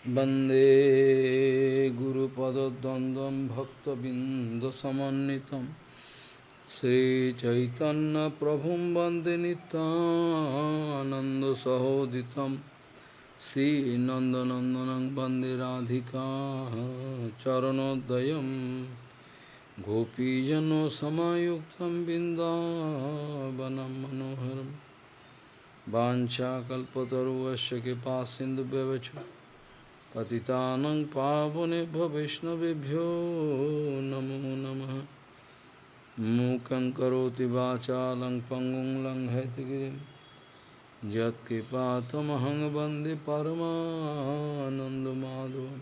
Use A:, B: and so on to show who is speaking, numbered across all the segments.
A: वन्दे गुरुपदद्वन्द्वं भक्तबिन्दुसमन्वितं श्रीचैतन्यप्रभुं वन्दे नित्यानन्दसहोदितं श्रीनन्दनन्दनं वन्दे राधिका चरणोदयं गोपीजनसमायुक्तं बिन्दावनं मनोहरं वाञ्छाकल्पतरुश्च कृपासिन्धुभ्यश्च पतितानं पावनेभ्यो वैष्णवेभ्यो नमो नमः। मूकं करोति वाचालं पङ्गुं लङ्घयतिगिरिं यत्कृपातमहं वन्दे परमानन्दमाधवं।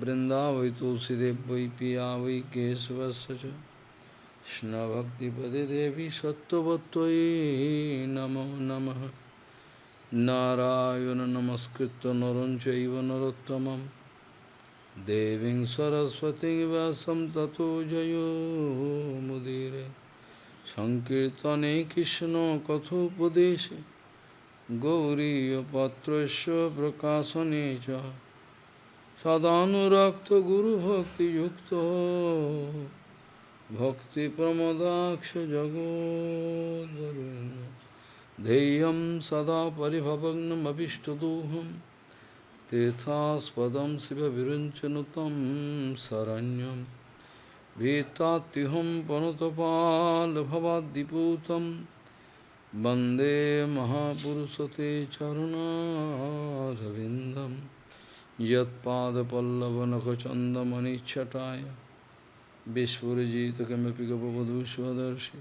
A: वृन्दावै तुलसीदेव वै पिया वै केशवस्य च कृष्णभक्तिपदे देवी सत्त्ववत्त्वयि नमो नमः। नारायण नमस्कृत्य नरं चैव नरोत्तमं देवीं सरस्वतीं व्यासं ततो जयो मुदीरे। संकीर्तने कृष्ण कथोपदेशे गौरीयपत्रस्य प्रकाशने च सदानुरक्त गुरुभक्तियुक्तो भक्तिप्रमोदाक्ष जगोद्वरुण्य ध्येयं सदा परिभवग्नमभिष्टदोहं तीर्थास्पदं शिवविरञ्चनुतं शरण्यं भीतात्युहं पनुतपाल्भवाद्दिपूतं वन्दे महापुरुषते चरुणारविन्दं यत्पादपल्लवनखचन्दमणिच्छटाय विस्फुरजितकिमपि गपवधूष्वदर्शि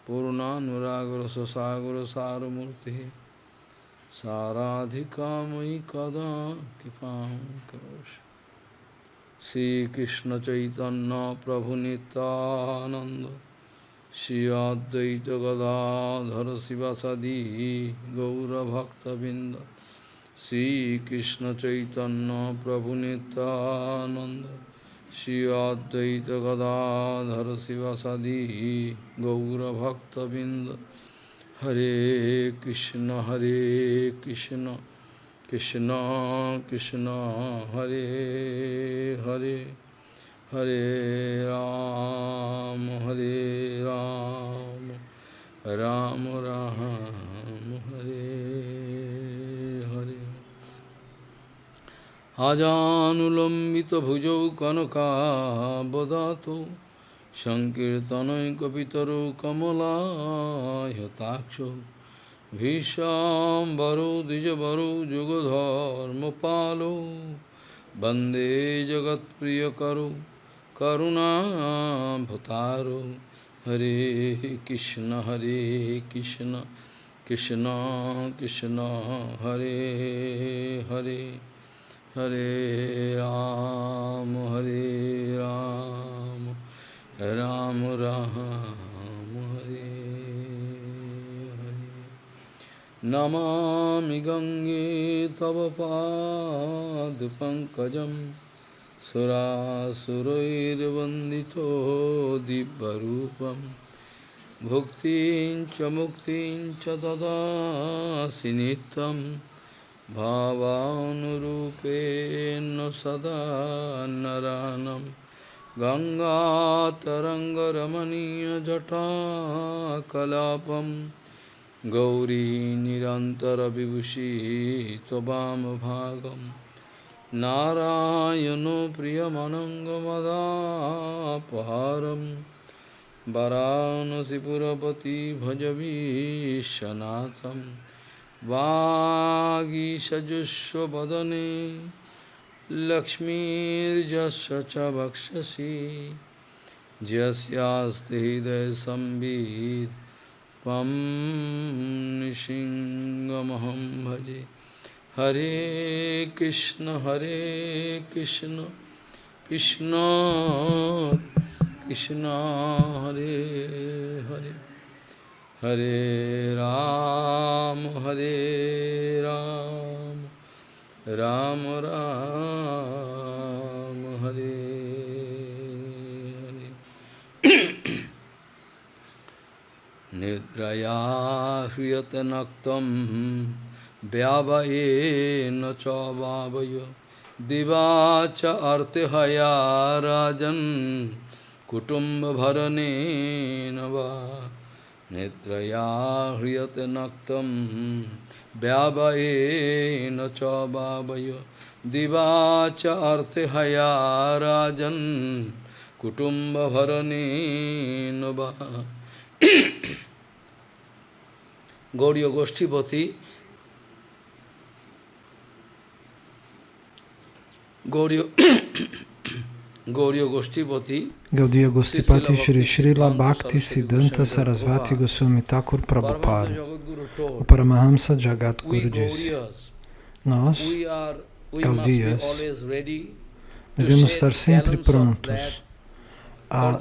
A: पूर्णानुरागर ससागर सारमूर्ति साराधिकामयि कदा कृपां करोषि। श्रीकृष्ण चैतन्य प्रभु नित्यानंद श्री अद्वैत गदाधर शिवासादि गौरभक्तबिंद। श्रीकृष्ण चैतन्य प्रभु नित्यानंद श्री अद्वैत गदाधर शिवासादि गौरभक्तबिंद। हरे कृष्ण कृष्ण कृष्ण हरे हरे हरे राम राम राम हरे हरे। आजानुलम्बितभुजौ कनकावदातो संकीर्तनैकपितरो कमलायताक्षो भीष्माम्बरो द्विजवरो जुगधर्मपालो वन्दे जगत्प्रियकरो करुणाभतारो। हरे कृष्ण कृष्ण कृष्ण हरे हरे हरे राम राम राम हरे हरे। नमामि गंगे तव पादपङ्कजं सुरासुरैर्वन्दितो दिव्यरूपं भुक्तिं च मुक्तिं च ददासि नित्यं भावानुरूपेण सदा नरानं। गंगातरङ्गरमणीयजटाकलापं गौरी निरन्तरविभूषी त्ववामभागं नारायणो प्रियमनङ्गमदापहारं वरानसीपुरपति भजवीशनाथं वागीषजुष्वदने लक्ष्मीर्यस्य च वक्षसि यस्यास्ति हृदयसंवित् त्वं नृसिंहमहं भजे। हरे कृष्ण कृष्ण कृष्ण हरे हरे हरे राम राम राम हरे हरे। निद्रया ह्रियते नक्तं vyavayena cha vavayo diva cha artihaya rajan kutumba bharanena va netraya hriyate naktam vyavayena cha vavayo diva cha artihaya rajan kutumba bharanena va. Gauriya Goshtipati, Gauriya Goshtipati,
B: Gaudiya Goshtipati Shri Srila Bhakti Siddhanta Sarasvati Goswami Thakur Prabhupada. O Paramahamsa Jagadguru disse: nós, Gaudiyas, devemos estar sempre prontos a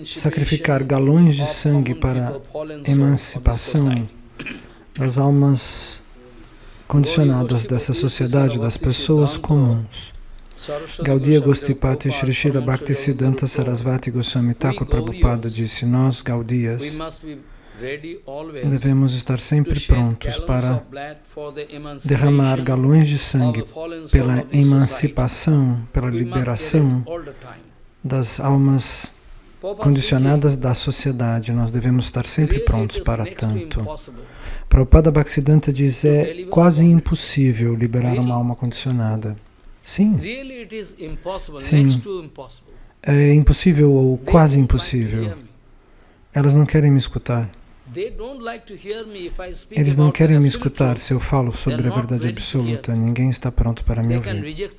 B: sacrificar galões de sangue para a emancipação das almas condicionadas dessa sociedade, das pessoas comuns. Gaudiya Goshtipati Shri Srila Bhakti Siddhanta Sarasvati Goswami Thakur Prabhupada disse: nós, Gaudiyas, devemos estar sempre prontos para derramar galões de sangue pela emancipação, pela liberação das almas condicionadas da sociedade. Nós devemos estar sempre prontos para tanto. Prabhupada Bhaktisiddhanta diz: é quase impossível liberar uma alma condicionada. Sim, sim, é impossível ou quase impossível. Elas não querem me escutar. Eles não querem me escutar se eu falo sobre a verdade absoluta. Ninguém está pronto para me ouvir.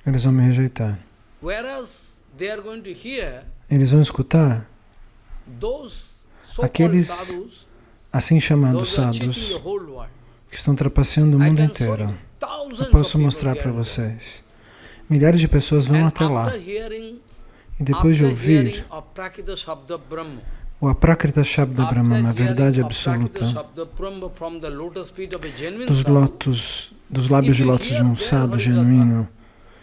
B: Eles vão me rejeitar. Eles vão escutar aqueles assim chamados sadhus que estão trapaceando o mundo inteiro. Eu posso mostrar para vocês. Milhares de pessoas vão até lá. E depois de ouvir o Aprakrita Shabda Brahma, a verdade absoluta, dos lábios de lótus de um sadhu genuíno,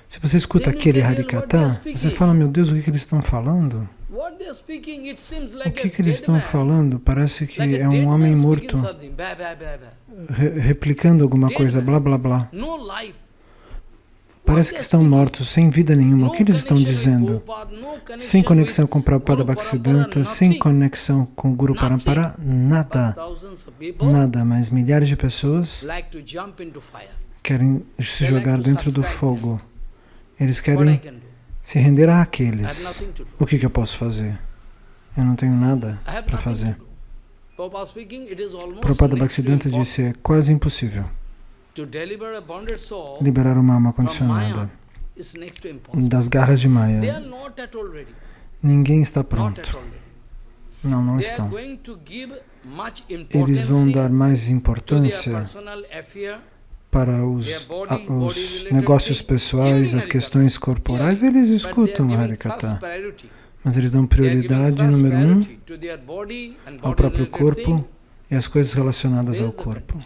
B: se você escuta aquele Harikatha, você fala: meu Deus, o que eles estão falando? O que eles estão falando? Parece que é um homem morto replicando alguma coisa, blá blá blá. Parece que estão mortos, sem vida nenhuma. O que eles estão dizendo? Sem conexão com Prabhupada Bhaktisiddhanta, sem conexão com Guru Parampara, nada. Nada, mas milhares de pessoas querem se jogar dentro do fogo. Eles querem se render àqueles. O que eu posso fazer? Eu não tenho nada para fazer. Prabhupada Bhaktisiddhanta disse: é quase impossível liberar uma alma condicionada das garras de Maya. Ninguém está pronto. Não estão. Eles vão dar mais importância para os negócios pessoais, as questões corporais. Eles escutam o Harikatha, mas eles dão prioridade número 1 ao próprio corpo e às coisas relacionadas ao corpo.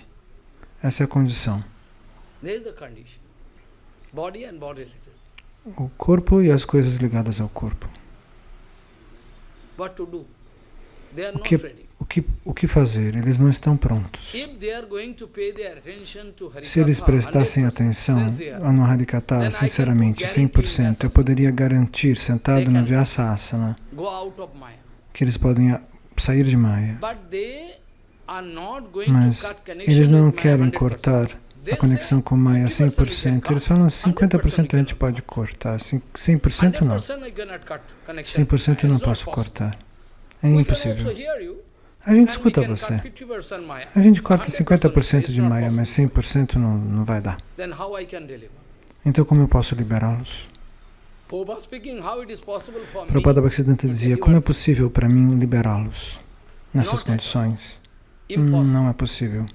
B: Essa é a condição. O corpo e as coisas ligadas ao corpo. O que fazer? Eles não estão prontos. Se eles prestassem atenção no Harikatha, sinceramente, 100%, eu poderia garantir, sentado no Vyasa Asana, que eles podem sair de Maya. Mas eles não querem cortar a conexão com Maya 100%. Eles falam: 50% a gente pode cortar, 100% não. 100% eu não posso cortar. É impossível. A gente escuta você. A gente corta 50% de Maya, mas 100% não vai dar. Então como eu posso liberá-los? Prabhupada Bhaktisiddhanta dizia: como é possível para mim liberá-los nessas condições? Não é possível.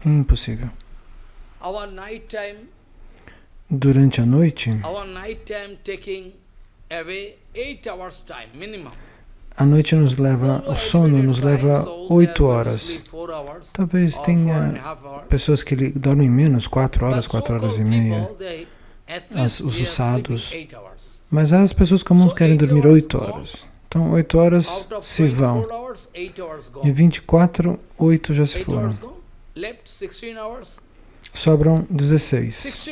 B: Impossível. Durante a noite, a noite nos leva, o sono nos leva 8 horas. Talvez tenha pessoas que dormem menos, 4 horas, 4 horas e meia, os sadhus. Mas as pessoas comuns querem dormir 8 horas. Então 8 horas se vão. De 24, 8 já se foram. Sobram 16.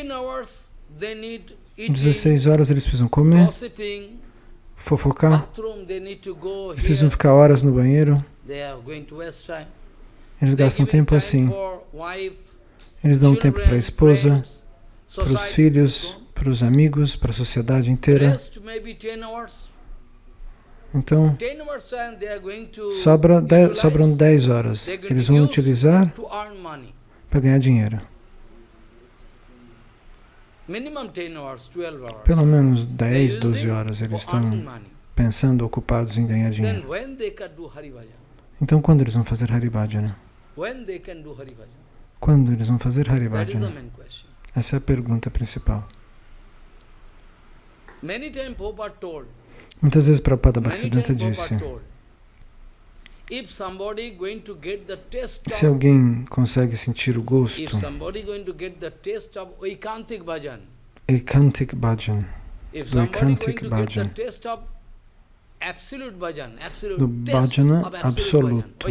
B: 16 horas eles precisam comer, fofocar, eles precisam ficar horas no banheiro. Eles gastam tempo assim. Eles dão tempo para a esposa, para os filhos, para os amigos, para a sociedade inteira. Então, sobram 10 horas que eles vão utilizar para ganhar dinheiro. Pelo menos 10, 12 horas eles estão pensando, ocupados em ganhar dinheiro. Então, quando eles vão fazer Haribhajana? Quando eles vão fazer Haribhajana? Essa é a pergunta principal. Muitas vezes Prabhupada Bhaktisiddhanta disse: se alguém consegue sentir o gosto Eikantic Bhajan, do Eikantic Bhajan, do Bhajana absoluto,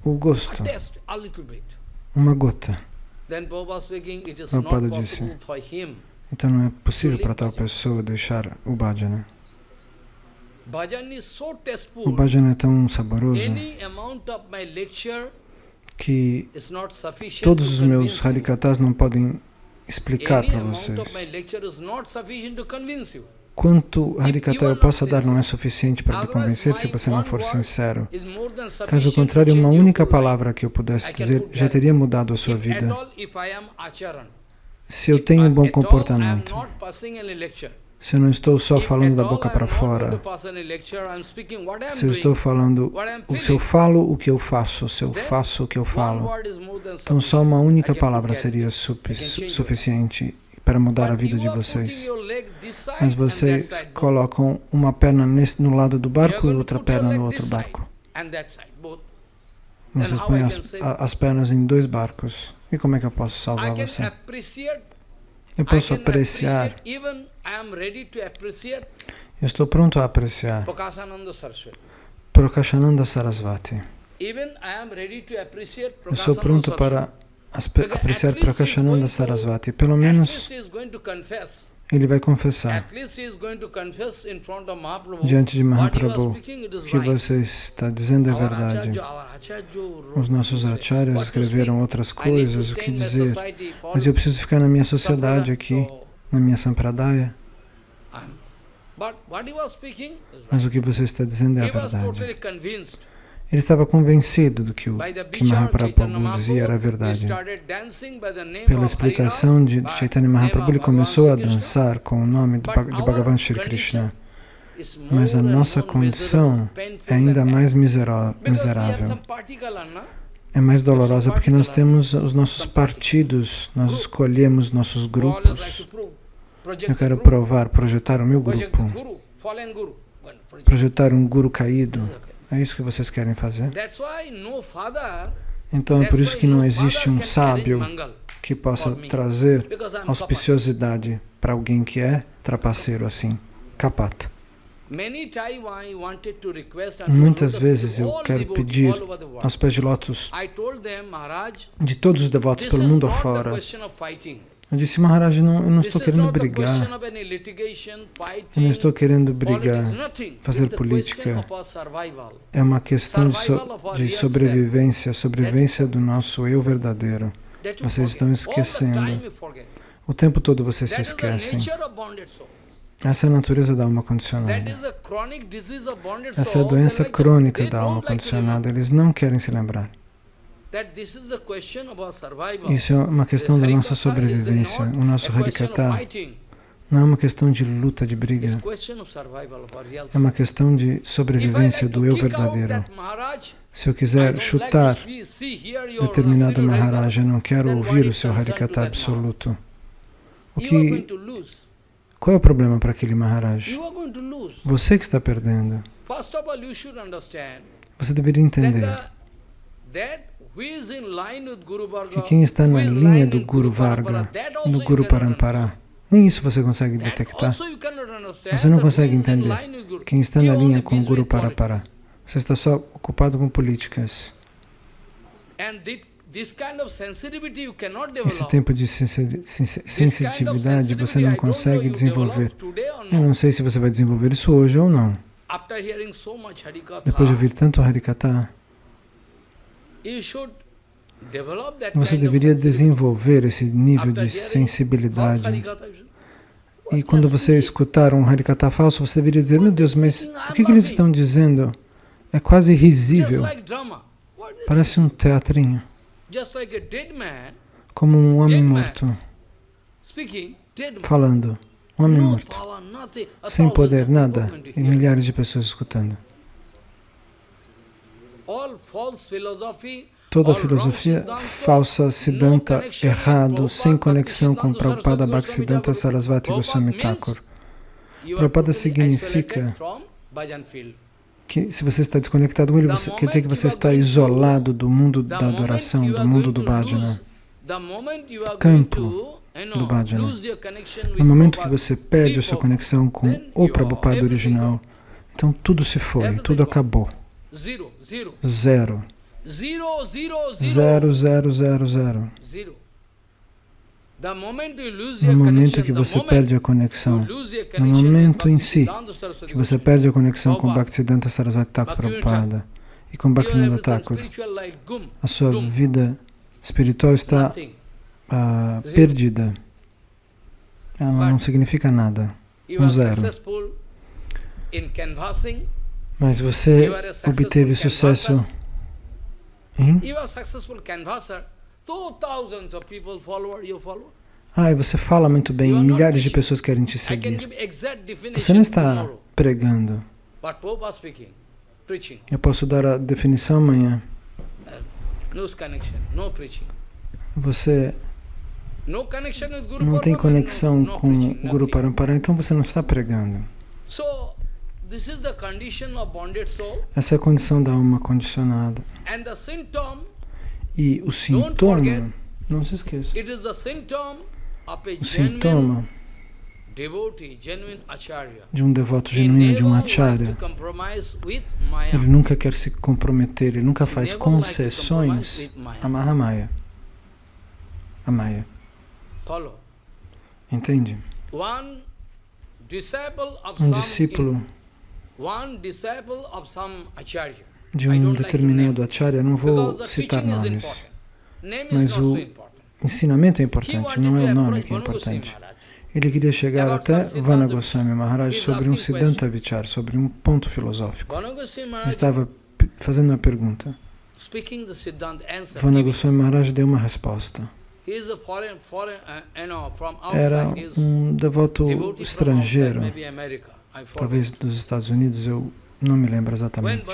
B: o gosto, uma gota. Prabhupada disse: então não é possível para tal pessoa deixar o Bhajana. O Bhajana é tão saboroso que todos os meus Harikathas não podem explicar para vocês. Quanto Harikatha eu possa dar não é suficiente para lhe convencer se você não for sincero. Caso contrário, uma única palavra que eu pudesse dizer já teria mudado a sua vida. Se eu tenho um bom comportamento, se eu não estou só falando da boca para fora, se eu estou falando, se eu falo o que eu faço, se eu faço o que eu falo, então só uma única palavra seria suficiente para mudar a vida de vocês. Mas vocês colocam uma perna no lado do barco e outra perna no outro barco. Vocês põem as pernas em 2 barcos. E como é que eu posso salvar você? Eu posso apreciar. Eu estou pronto a apreciar Prakashananda Sarasvati. Eu sou pronto para apreciar Prakashananda Sarasvati. Pelo menos ele vai confessar diante de Mahaprabhu que você está dizendo é verdade. Os nossos acharyas escreveram outras coisas, o que dizer, mas eu preciso ficar na minha sociedade aqui, na minha sampradaya. Mas o que você está dizendo é a verdade. Ele estava convencido do que o que Mahaprabhu dizia era verdade. Pela explicação de Chaitanya Mahaprabhu, ele começou a dançar com o nome de Bhagavan Shri Krishna. Mas a nossa condição é ainda mais miserável. É mais dolorosa porque nós temos os nossos partidos, nós escolhemos nossos grupos. Eu quero projetar o meu grupo, projetar um guru caído. É isso que vocês querem fazer? Então é por isso que não existe um sábio que possa trazer auspiciosidade para alguém que é trapaceiro assim, capata. Muitas vezes eu quero pedir aos pés de lótus de todos os devotos pelo mundo afora. Eu disse: Maharaj, eu não estou querendo brigar. Eu não estou querendo brigar, fazer política. É uma questão de sobrevivência, sobrevivência do nosso eu verdadeiro. Vocês estão esquecendo. O tempo todo vocês se esquecem. Essa é a natureza da alma condicionada. Essa é a doença crônica da alma condicionada. Eles não querem se lembrar. Isso é uma questão da nossa sobrevivência. O nosso Harikatha não é uma questão de luta, de briga. É uma questão de sobrevivência do eu verdadeiro. Se eu quiser chutar determinado Maharaj, eu não quero ouvir o seu Harikatha absoluto. Qual é o problema para aquele Maharaj? Você que está perdendo. Você deveria entender que quem está na linha do Guru Varga, do Guru Parampara, nem isso você consegue detectar. Você não consegue entender quem está na linha com o Guru Parampara. Você está só ocupado com políticas. Esse tempo de sensitividade você não consegue desenvolver. Eu não sei se você vai desenvolver isso hoje ou não. Depois de ouvir tanto Harikatha, você deveria desenvolver esse nível de sensibilidade. E quando você escutar um Harikatha falso, você deveria dizer, meu Deus, mas o que eles estão dizendo? É quase risível. Parece um teatrinho. Como um homem morto. Falando. Um homem morto. Sem poder, nada. E milhares de pessoas escutando. Toda a filosofia falsa, Siddhanta, errado, sem conexão com Prabhupada Bhaktisiddhanta Sarasvati Goswami Thakur. Prabhupada significa que se você está desconectado com ele, quer dizer que você está isolado do mundo da adoração, do mundo do bhajana, campo do bhajana. No momento que você perde a sua conexão com o Prabhupada original, então tudo se foi, tudo acabou. Zero. Zero, zero, zero, zero. No momento que você perde a conexão, no momento em si que você perde a conexão com Bhaktisiddhanta Sarasvati Thakur Prabhupada e com Bhaktivinoda Thakur, a sua vida espiritual está perdida. Ela não significa nada. Um zero. Mas você obteve sucesso em... e você fala muito bem, milhares de pessoas querem te seguir. Você não está pregando. Eu posso dar a definição amanhã. Você não tem conexão com Guru Parampara, então você não está pregando. Essa é a condição da alma condicionada. E o sintoma, não se esqueça, o sintoma de um devoto genuíno, de um acharya, ele nunca quer se comprometer, ele nunca faz concessões a Mahamaya. A Maya. Entende? Um discípulo de um determinado acharya, não vou citar nomes, mas o ensinamento é importante, não é o nome que é importante. Ele queria chegar até Vana Goswami Maharaj sobre um Siddhanta Vichar, sobre um ponto filosófico. Ele estava fazendo uma pergunta. Vana Goswami Maharaj deu uma resposta. Era um devoto estrangeiro, talvez dos Estados Unidos, eu não me lembro exatamente.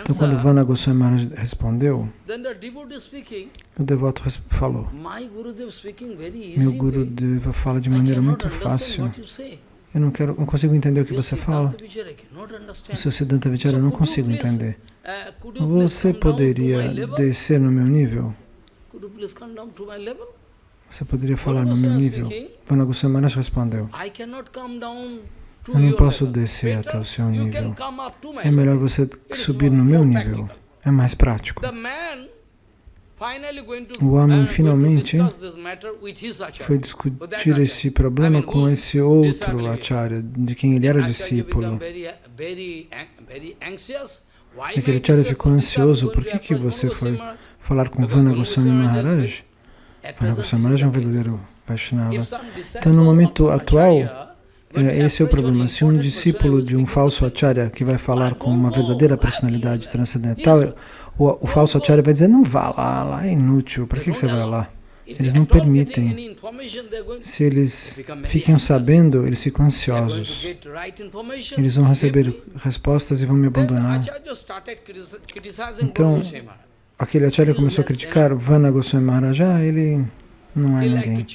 B: Então, quando Vana Goswami Maharaj respondeu, o devoto falou, meu Gurudeva fala de maneira muito fácil. Eu não consigo entender o que você fala. O seu Siddhanta Vichara eu não consigo entender. Você poderia descer no meu nível? Você poderia falar no meu nível? Vana Goswami Maharaj respondeu, eu não posso descer até o seu nível. É melhor você subir no meu nível. É mais prático. O homem finalmente foi discutir esse problema com esse outro acharya, de quem ele era discípulo. E aquele acharya ficou ansioso. Por que você foi falar com Vana Goswami Maharaj? Vana Goswami Maharaj é um verdadeiro Vaishnava. Então, no momento atual, esse é o problema. Se um discípulo de um falso acharya que vai falar com uma verdadeira personalidade transcendental, o falso acharya vai dizer, não vá lá é inútil, para que você vai lá? Eles não permitem. Se eles ficam sabendo, eles ficam ansiosos. Eles vão receber respostas e vão me abandonar. Então, aquele acharya começou a criticar Vana Goswami Maharaj, ele não é ninguém.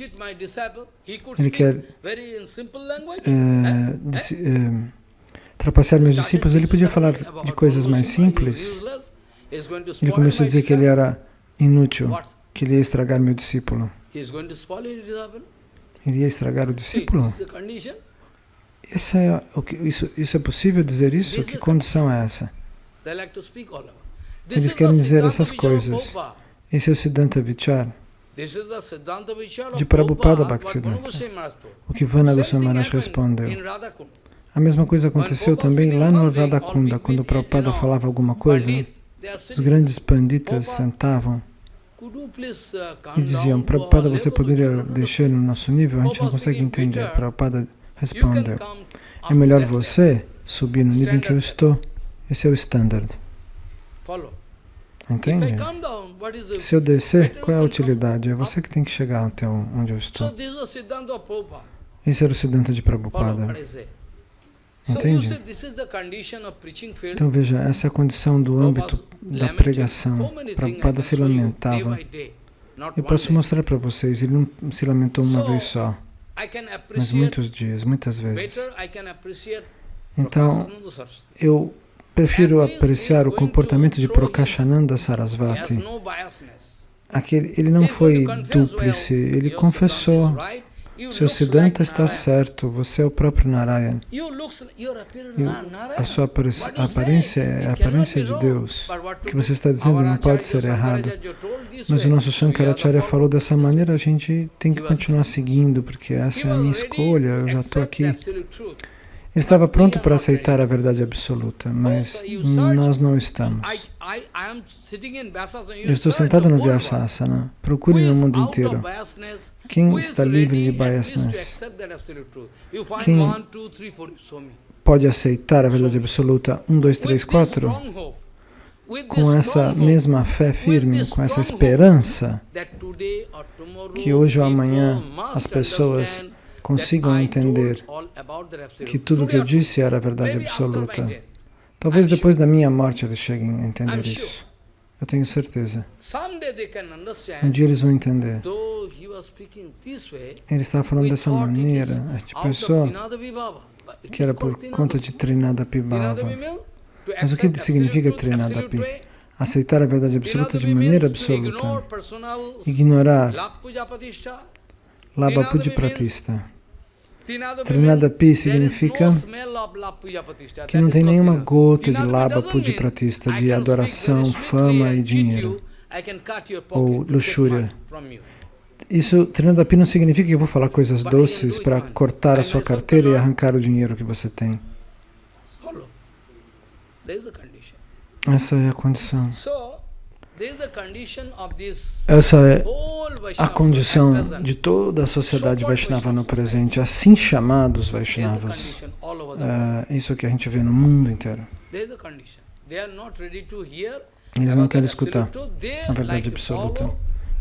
B: Ele quer trapacear meus discípulos. Ele podia falar de coisas mais simples. Ele começou a dizer que ele era inútil, que ele ia estragar meu discípulo. Ele ia estragar o discípulo? Isso é possível dizer isso? Que condição é essa? Eles querem dizer essas coisas. Esse é o Siddhanta Vichar
A: This is the Siddhanta Vichar
B: de
A: of
B: Prabhupada
A: Prabhupada, what
B: Bhaktisiddhanta.
A: Vanu Goswami Maharaj told.
B: O que Vana
A: Same
B: Goswami
A: thing
B: Maharaj
A: happened
B: respondeu.
A: in Radhakund.
B: A mesma coisa aconteceu também lá no Radhakunda, quando Prabhupada falava alguma coisa, os grandes panditas sentavam e diziam: Prabhupada, você poderia deixar no nosso nível? A gente não consegue entender. Prabhupada respondeu: é melhor você subir no nível em que eu estou. Esse é o standard. Entende? Se eu descer, qual é a utilidade? É você que tem que chegar até onde eu estou. Esse era o Siddhanta de Prabhupada. Entende? Então veja, essa é a condição do âmbito da pregação. Prabhupada se lamentava. Eu posso mostrar para vocês, ele não se lamentou uma vez só, mas muitos dias, muitas vezes. Então, eu prefiro apreciar o comportamento de Prakashananda Sarasvati. Ele não foi dúplice, ele confessou: seu Siddhanta está certo, você é o próprio Narayana. A sua aparência é a aparência de Deus. O que você está dizendo não pode ser errado. Mas o nosso Shankaracharya falou dessa maneira, a gente tem que continuar seguindo, porque essa é a minha escolha, eu já estou aqui. Ele estava pronto para aceitar a verdade absoluta, mas nós não estamos. Eu estou sentado no Vyasasana. Procure no mundo inteiro. Quem está livre de biasness? Quem pode aceitar a verdade absoluta? 1, 2, 3, 4? Com essa mesma fé firme, com essa esperança que hoje ou amanhã as pessoas consigam entender que tudo o que eu disse era a verdade absoluta. Talvez depois da minha morte eles cheguem a entender isso. Eu tenho certeza. Um dia eles vão entender. Ele estava falando dessa maneira. A gente pensou que era por conta de Trinada Pibhava. Mas o que significa Trinada Pi? Aceitar a verdade absoluta de maneira absoluta. Ignorar Labha Puja Pratista. Trinada Pi significa que não tem nenhuma gota de Labha Puja Pratista, de adoração, fama e dinheiro, ou luxúria. Isso, Trinada Pi não significa que eu vou falar coisas doces para cortar a sua carteira e arrancar o dinheiro que você tem. Essa é a condição. Essa é a condição de toda a sociedade Vaishnava no presente, assim chamados Vaishnavas. Isso que a gente vê no mundo inteiro. Eles não querem escutar a verdade absoluta.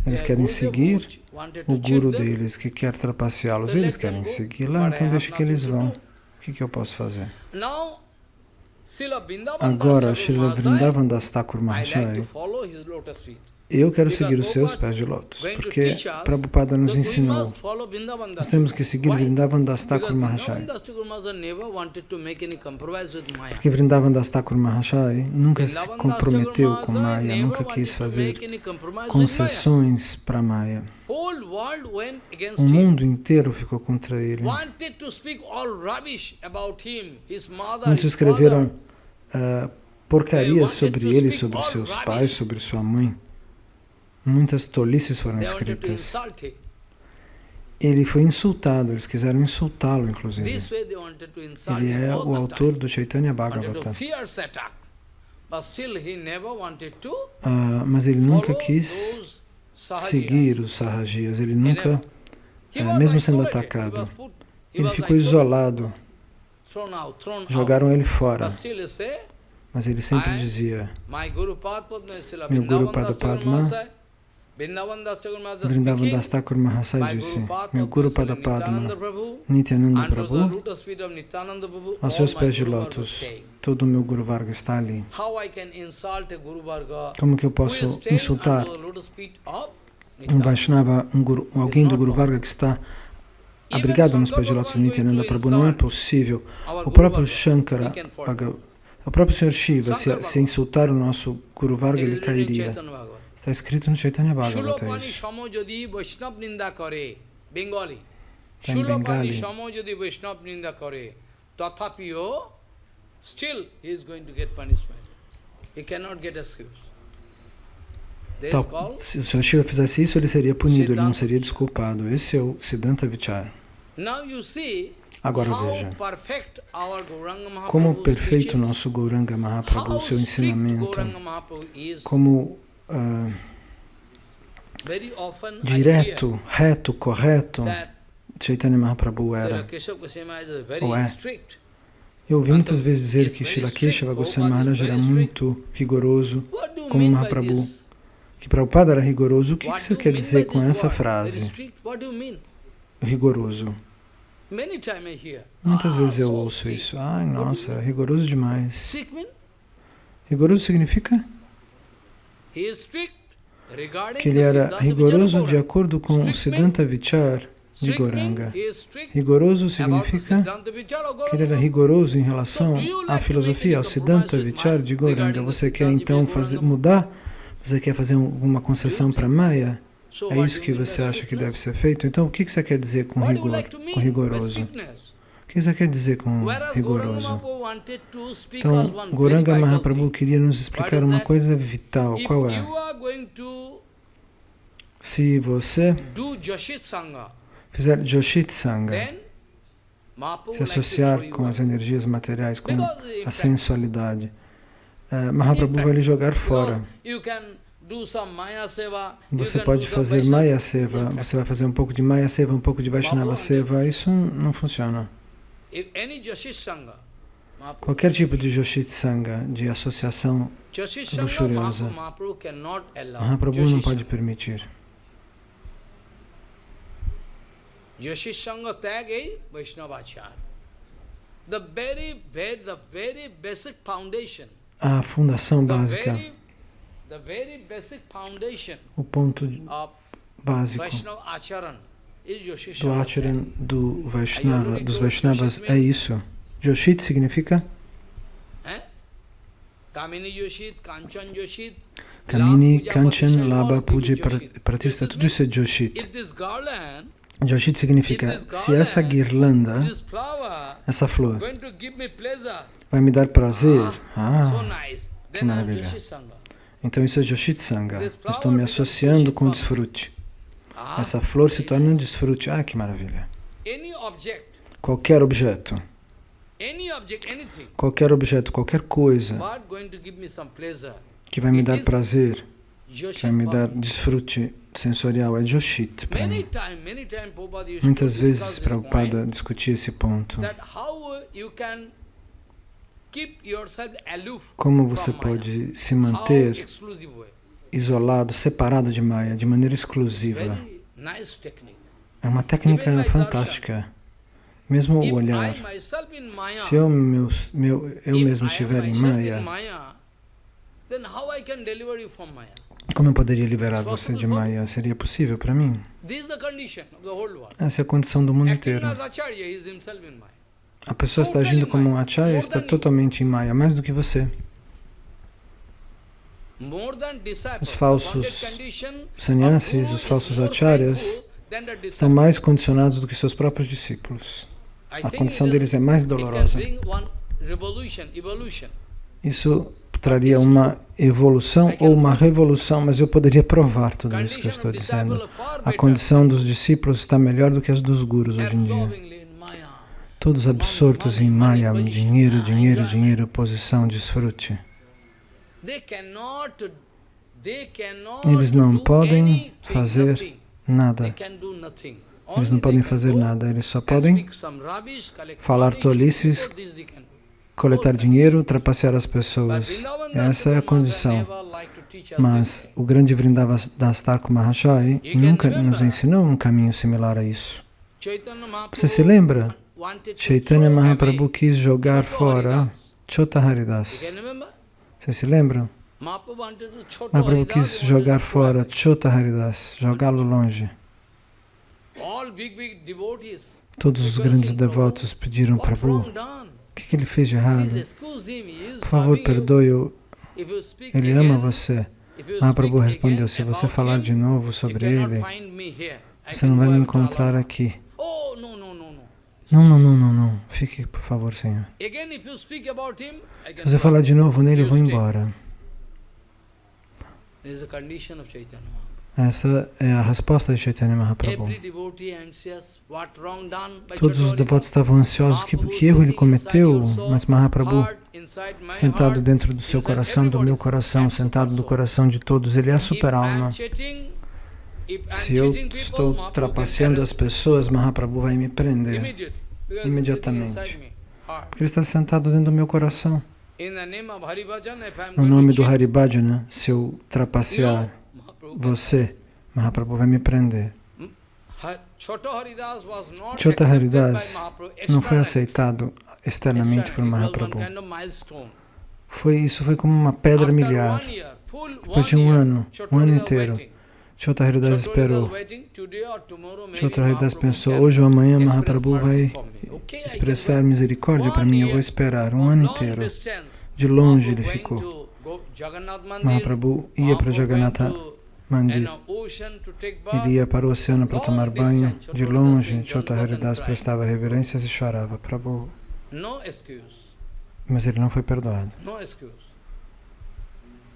B: Eles querem seguir o guru deles, que quer trapaceá-los. Eles querem seguir lá, então deixa que eles vão. O que eu posso fazer? Agora, Srila Vrindavan Das Thakur Mahasaya, eu quero seguir os seus pés de lótus, porque Prabhupada nos ensinou. Nós temos que seguir Vrindavan Das Thakur Mahasaya. Porque Vrindavan Das Thakur Mahasaya nunca se comprometeu com Maya, nunca quis fazer concessões para Maya. O mundo inteiro ficou contra ele. Muitos escreveram porcarias sobre ele, sobre seus pais, sobre sua mãe. Muitas tolices foram escritas. Ele foi insultado, eles quiseram insultá-lo, inclusive. Ele é o autor do Chaitanya Bhagavata. Mas ele nunca quis seguir os Sahajias, ele nunca, mesmo sendo atacado, ele ficou isolado. Jogaram ele fora. Mas ele sempre dizia: meu Guru Padapadma, Vrindavan Das Thakur Mahasaya disse: meu Guru Padapadma, Nityananda Prabhu, aos seus pés de lótus, todo o meu Guru Varga está ali. Como que eu posso insultar um Vaishnava, alguém do Guru Varga que está abrigado nos pés de lótus de Nityananda Prabhu? Não é possível. O próprio Shankara, o próprio Sr. Shiva, se insultar o nosso Guru Varga, ele cairia. Está escrito no Chaitanya Bhagavata isso. Está em Bengali. Se o Sr. Shiva fizesse isso, ele seria punido, ele não seria desculpado. Esse é o Siddhanta Vichara. Agora veja, como perfeito nosso Gauranga Mahaprabhu, o seu ensinamento, como direto, reto, correto, Chaitanya Mahaprabhu era, ou é. Eu ouvi muitas vezes dizer que Srila Keshava Goswami Maharaj era muito rigoroso, como Mahaprabhu, que Prabhupada era rigoroso. O que você quer dizer com essa frase? Rigoroso. Muitas vezes eu ouço isso. Ai, nossa, rigoroso demais. Rigoroso significa que ele era rigoroso de acordo com o Siddhanta Vichara de Gauranga. Rigoroso significa que ele era rigoroso em relação à filosofia, ao Siddhanta Vichara de Gauranga. Você quer então mudar? Você quer fazer uma concessão para Maya? É isso que você acha que deve ser feito? Então, o que você quer dizer com rigor, com rigoroso? O que você quer dizer com rigoroso? Então, Gauranga Mahaprabhu queria nos explicar uma coisa vital. Qual é? Se você fizer Joshit Sangha, se associar com as energias materiais, com a sensualidade, Mahaprabhu vai lhe jogar fora. Você pode fazer Maya Seva, você vai fazer um pouco de Maya Seva, um pouco de Vaishnava Seva, isso não funciona. Qualquer tipo de Joshit Sangha, de associação luxuriosa, Mahaprabhu não pode permitir.
A: Joshit Sangha tag é Vaishnavachar. The very basic foundation.
B: A fundação básica, o ponto básico do Acharan do Vaishnava, dos Vaishnavas é isso. Joshit significa Kamini, Kanchan, Labha, Puja, Pratista, tudo isso é Joshit. Joshit significa, se essa guirlanda, essa flor, vai me dar prazer, que maravilha. Então isso é Joshit Sangha. Eu estou me associando com o desfrute. Essa flor se torna um desfrute, que maravilha. Qualquer objeto, qualquer coisa que vai me dar prazer, que vai me dar desfrute sensorial, é Joshit para mim. Muitas vezes Prabhupada discutia esse ponto. Como você pode se manter isolado, separado de Maya, de maneira exclusiva. É uma técnica fantástica. Mesmo o olhar. Se eu mesmo estiver em Maya, como eu poderia liberar você de Maya? Seria possível para mim? Essa é a condição do mundo inteiro. A pessoa está agindo como um acharya, está totalmente em Maya, mais do que você. Os falsos sannyasis, os falsos acharyas, estão mais condicionados do que seus próprios discípulos. A condição deles é mais dolorosa. Isso traria uma evolução ou uma revolução, mas eu poderia provar tudo isso que eu estou dizendo. A condição dos discípulos está melhor do que as dos gurus hoje em dia. Todos absortos em Maya, dinheiro, dinheiro, dinheiro, posição, desfrute. Eles não podem fazer nada. Eles não podem fazer nada, eles só podem falar tolices, coletar dinheiro, trapacear as pessoas. Essa é a condição. Mas o grande Vrindavan-das Thakur Mahashai nunca nos ensinou um caminho similar a isso. Você se lembra? Chaitanya Mahaprabhu quis jogar fora Chota Haridas. Você se lembra? Mahaprabhu quis jogar fora Chota Haridas, jogá-lo longe. Todos os grandes devotos pediram Prabhu, o que ele fez de errado? Por favor, perdoe-o, ele ama você. Mahaprabhu respondeu, se você falar de novo sobre ele, você não vai me encontrar aqui. Não, fique, por favor, Senhor. Se você falar de novo nele, eu vou embora.
A: is a condition of Chaitanya Mahaprabhu.
B: Essa é a resposta de Chaitanya Mahaprabhu. Todos os devotos estavam ansiosos que erro ele cometeu, mas Mahaprabhu, sentado dentro do seu coração, do meu coração, sentado no coração de todos, ele é a super-alma. Se eu estou trapaceando as pessoas, Mahaprabhu vai me prender imediatamente, porque ele está sentado dentro do meu coração. No nome do Haribhajana, se eu trapacear você, Mahaprabhu vai me prender. Chota Haridas não foi aceitado externamente por Mahaprabhu. Isso foi como uma pedra miliar. Depois de um ano inteiro, Chota Haridas esperou. Chota Haridas pensou, hoje ou amanhã Mahaprabhu vai expressar misericórdia para mim, eu vou esperar. Um ano inteiro. De longe ele ficou. Mahaprabhu ia para Jagannatha Mandir. Ele ia para o oceano para tomar banho. De longe, Chota Haridas prestava reverências e chorava. Prabhu. Mas ele não foi perdoado.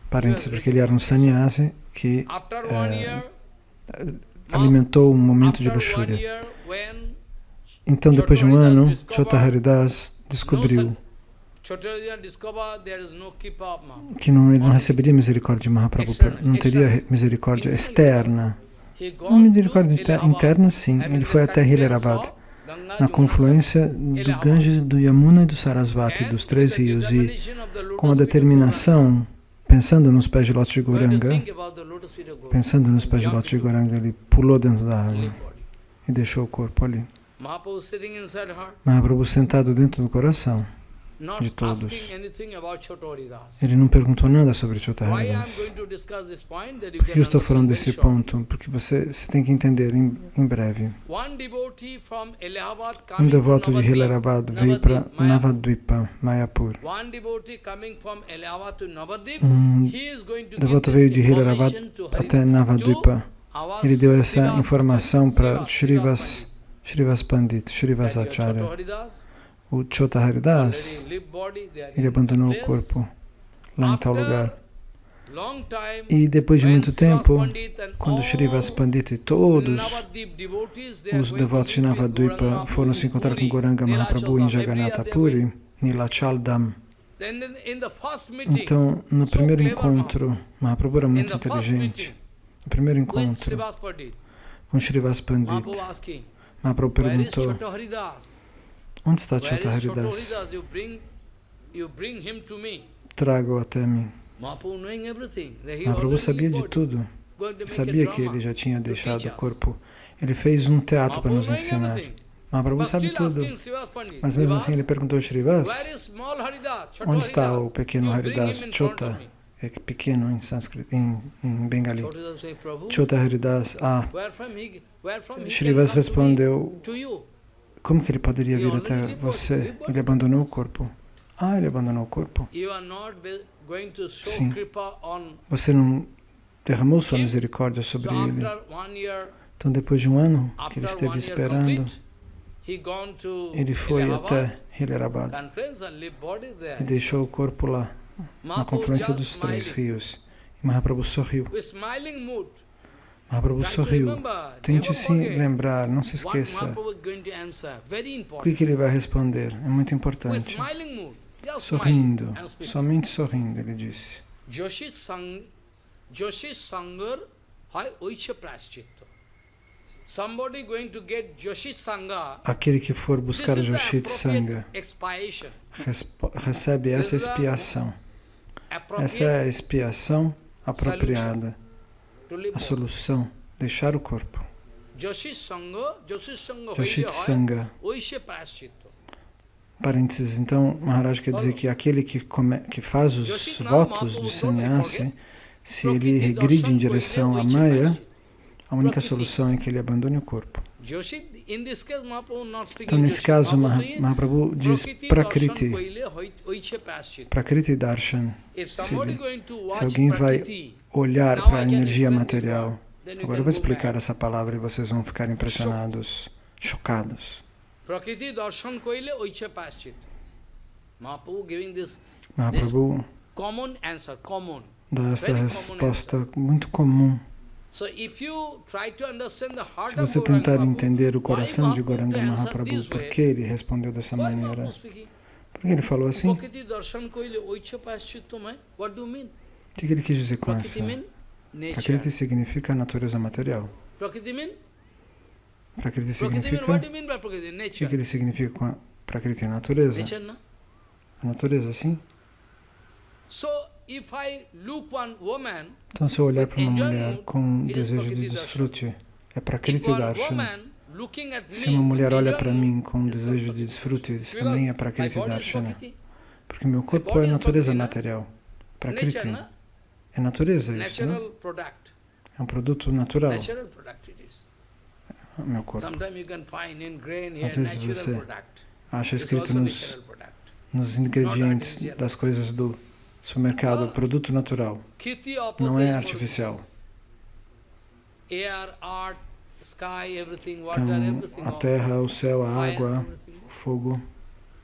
B: Parênteses, porque ele era um sannyasi que alimentou um momento de luxúria. Então, depois de um ano, Chota Haridas descobriu que ele não receberia misericórdia de Mahaprabhu, não teria misericórdia externa. Uma misericórdia interna, sim. Ele foi até Hilaravad, na confluência do Ganges, do Yamuna e do Sarasvati, dos três rios, e com a determinação, pensando nos pés de lótus de Gauranga, ele pulou dentro da água e deixou o corpo ali. Mahaprabhu sentado dentro do coração de todos. Ele não perguntou nada sobre Chota Haridas. Por que eu estou falando desse ponto? Porque você tem que entender em breve. Um devoto de Hilaravad veio para Navadvipa, Mayapur. Um devoto veio de Hilaravad até Navadvipa. Ele deu essa informação para Shrivas Pandit, Shrivas Acharya. O Chota Haridas, ele abandonou o corpo lá em tal lugar. E depois de muito tempo, quando Shrivas Pandita e todos os devotos de Navadvipa foram se encontrar com Gauranga Mahaprabhu em Jagannatha Puri, Nilachal Dham. Então, no primeiro encontro, Mahaprabhu era muito inteligente. No primeiro encontro com Shrivas Pandita, Mahaprabhu perguntou, onde está Chota Haridas? Traga-o até mim. Mahaprabhu sabia de tudo. Ele sabia que ele já tinha deixado o corpo. Ele fez um teatro para nos ensinar. Mahaprabhu sabe tudo. Mas mesmo assim ele perguntou a Shrivas, onde está o pequeno Haridas? Chota é pequeno em sânscrito, em bengali. Chota Haridas. Shrivas respondeu, como que ele poderia vir até você? Ele abandonou o corpo. Ele abandonou o corpo. Sim. Você não derramou sua misericórdia sobre ele. Então, depois de um ano que ele esteve esperando, ele foi até Hilaravad e deixou o corpo lá, na confluência dos três rios. E Mahaprabhu sorriu. Mahaprabhu sorriu. Tente se lembrar, não se esqueça. O que ele vai responder? É muito importante. Sorrindo, somente sorrindo, ele disse. Aquele que for buscar Joshit Sangha recebe essa expiação. Essa é a expiação apropriada. A solução, deixar o corpo. Joshit Sangha. Parênteses, então, Maharaj quer dizer que aquele que faz os votos de sannyasi, se ele regride em direção à Maya, a única solução é que ele abandone o corpo. Então, nesse caso, Mahaprabhu diz Prakriti Darshan. Se alguém vai olhar para a energia material. Agora eu vou explicar essa palavra e vocês vão ficar impressionados, chocados. Mahaprabhu dá essa resposta muito comum. Se você tentar entender o coração de Gauranga Mahaprabhu, por que ele respondeu dessa maneira? Por que ele falou assim? O que ele quis dizer com essa? Prakriti significa natureza material. Prakriti significa... O que ele significa com a Prakriti? Natureza. A natureza, sim? Então, se eu olhar para uma mulher com desejo de desfrute, é Prakriti Darshana. Se uma mulher olha para mim com desejo de desfrute, isso também é Prakriti Darshana. Porque meu corpo é natureza material. Prakriti é natureza, isso, não? É um produto natural. Meu corpo. Às vezes você acha escrito nos ingredientes das coisas do supermercado, produto natural. Não é artificial. Então, a terra, o céu, a água, o fogo,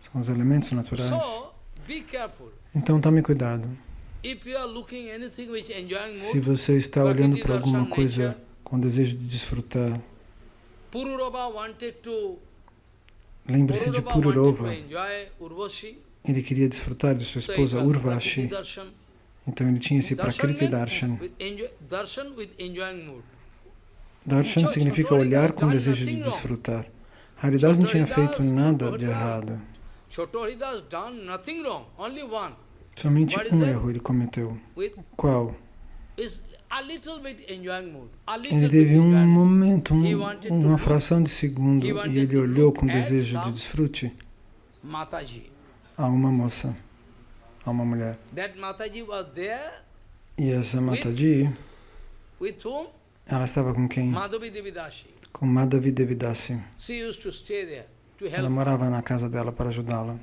B: são os elementos naturais. Então, tome cuidado. Se você está olhando para alguma coisa com desejo de desfrutar, lembre-se de Pururava. Ele queria desfrutar de sua esposa Urvashi. Então ele tinha esse Prakriti Darshan. Darshan significa olhar com desejo de desfrutar. Haridas não tinha feito nada de errado. Somente um erro ele cometeu. Qual? Ele teve um momento, uma fração de segundo, e ele olhou com desejo de desfrute a uma moça, a uma mulher. E essa Mataji, ela estava com quem? Com Madhavi Devidasi. Ela morava na casa dela para ajudá-la.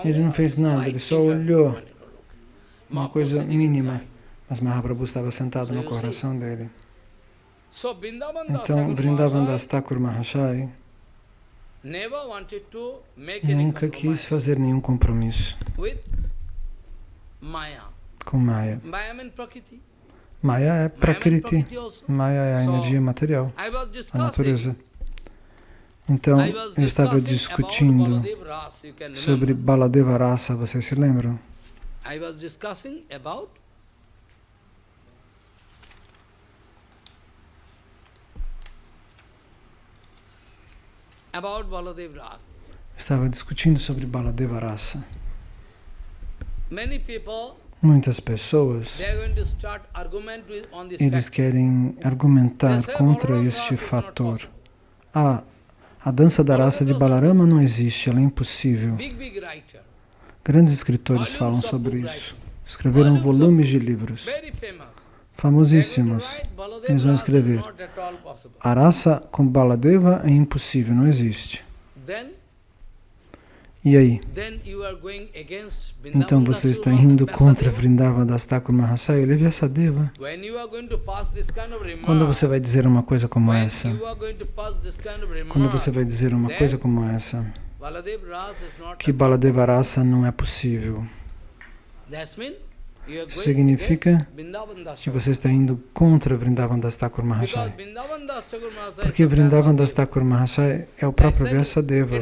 B: Ele não fez nada, ele só olhou. Uma coisa mínima. Mas Mahaprabhu estava sentado no coração dele. Então, Vrindavan Das Thakur Mahashai nunca quis fazer nenhum compromisso com Maya. Maya é Prakriti. Maya é a energia material, a natureza. Então, eu estava discutindo sobre Baladeva Rasa, vocês se lembram? Estava discutindo sobre Baladeva Rasa. Muitas pessoas, eles querem argumentar contra este fator. A dança da raça de Balarama não existe, ela é impossível. Grandes escritores falam sobre isso. Escreveram volumes de livros, famosíssimos. Eles vão escrever: a raça com Baladeva é impossível, não existe. E aí? Então você está indo contra Vrindavan Das Thakur Mahashai, ele é Vyasadeva. Quando você vai dizer uma coisa como essa? Quando você vai dizer uma coisa como essa? Que Baladeva Rasa não é possível. Isso significa que você está indo contra Vrindavan Das Thakur Mahashai. Porque Vrindavan Das Thakur Mahashai é o próprio Vyasadeva.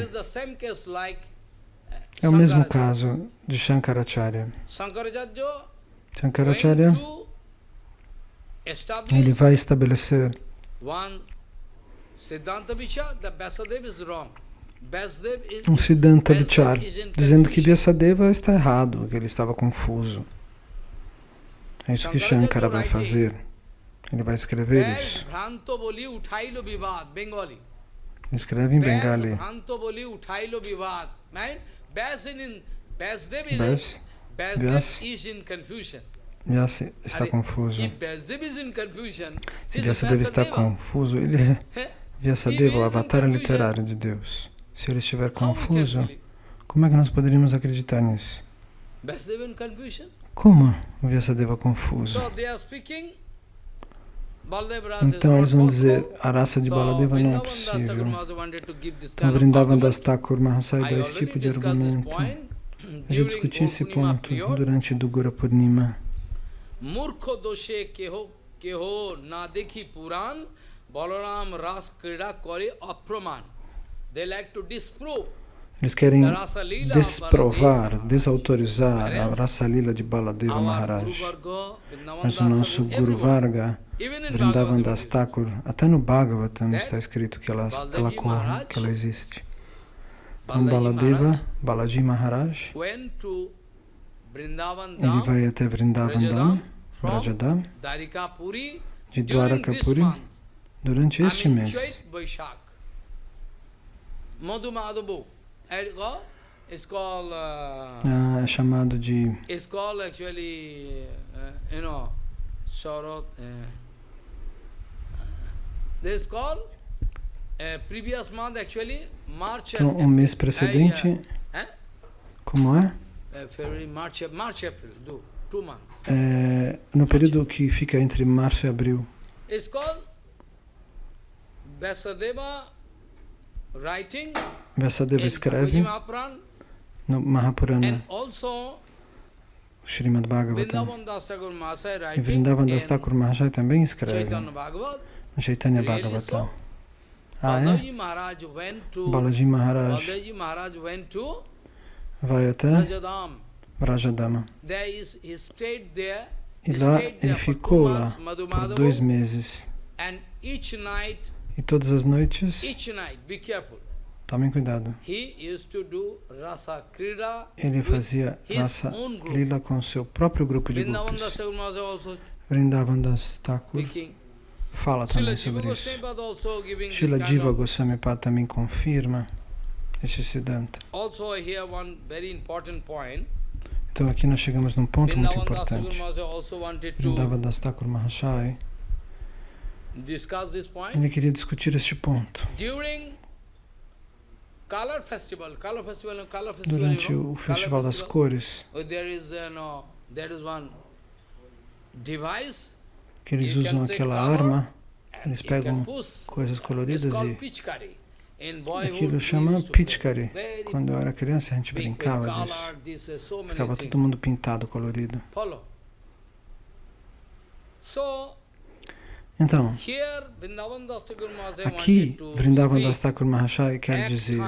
B: É o mesmo caso de Shankaracharya. Shankaracharya, ele vai estabelecer um Siddhanta Vichar, dizendo que Vyasadeva está errado, que ele estava confuso. É isso que Shankara vai fazer. Ele vai escrever isso. Ele escreve em Bengali. Vyasa está confuso. Se Vyasadeva está confuso, ele é Vyasadeva, o avatar literário de Deus. Se ele estiver confuso, como é que nós poderíamos acreditar nisso? Como o Vyasadeva confuso? Então eles vão dizer, a raça de Baladeva não é possível. Então Vrindavan Das Thakur Mahashai dá esse tipo de argumento. Eu já discuti esse ponto durante Dugura Purnima.
A: Murkho doshe keho na dekhi Puran, Balaram ras krida kore apraman. They like to disprove.
B: Eles querem desprovar, desautorizar a Rasa Lila de Baladeva Maharaj. Mas o nosso Guru Varga, Vrindavan Das Thakur, até no Bhagavatam está escrito que ela corre, que ela existe. Então Baladeva, Balaji Maharaj, ele vai até Vrindavan Brajadam, de Dwarakapuri, durante este mês.
A: It's called,
B: é chamado de...
A: It's called actually, Sharat. This is called previous month actually, March.
B: Então, o mês precedente, como é?
A: February, March, April, 2 months.
B: No período que fica entre março e abril.
A: It's called Vyasadeva writing.
B: Vyasadeva escreve no Mahapurana, Srimad Bhagavatam. E Vrindavan Das Thakur Mahasaya também escreve no Chaitanya Bhagavatam. Ah, é? Balaji Maharaj vai até Vrajadama. E lá ele ficou lá por 2 meses. E todas as noites, tomem cuidado, ele fazia Rasa Lila com seu próprio grupo de gopis. Vrindavan Das Thakur fala também sobre isso. Srila Jiva Goswami Pad também confirma este Siddhanta. Então aqui nós chegamos num ponto muito importante. Vrindavan Das Thakur Mahasaya, ele queria discutir este ponto. Durante o Festival das Cores, que eles usam aquela arma, eles pegam coisas coloridas e aquilo chama Pichkari. Quando eu era criança a gente brincava disso. Ficava todo mundo pintado, colorido. Então, aqui Vrindavan Das Thakur Mahasaya quer dizer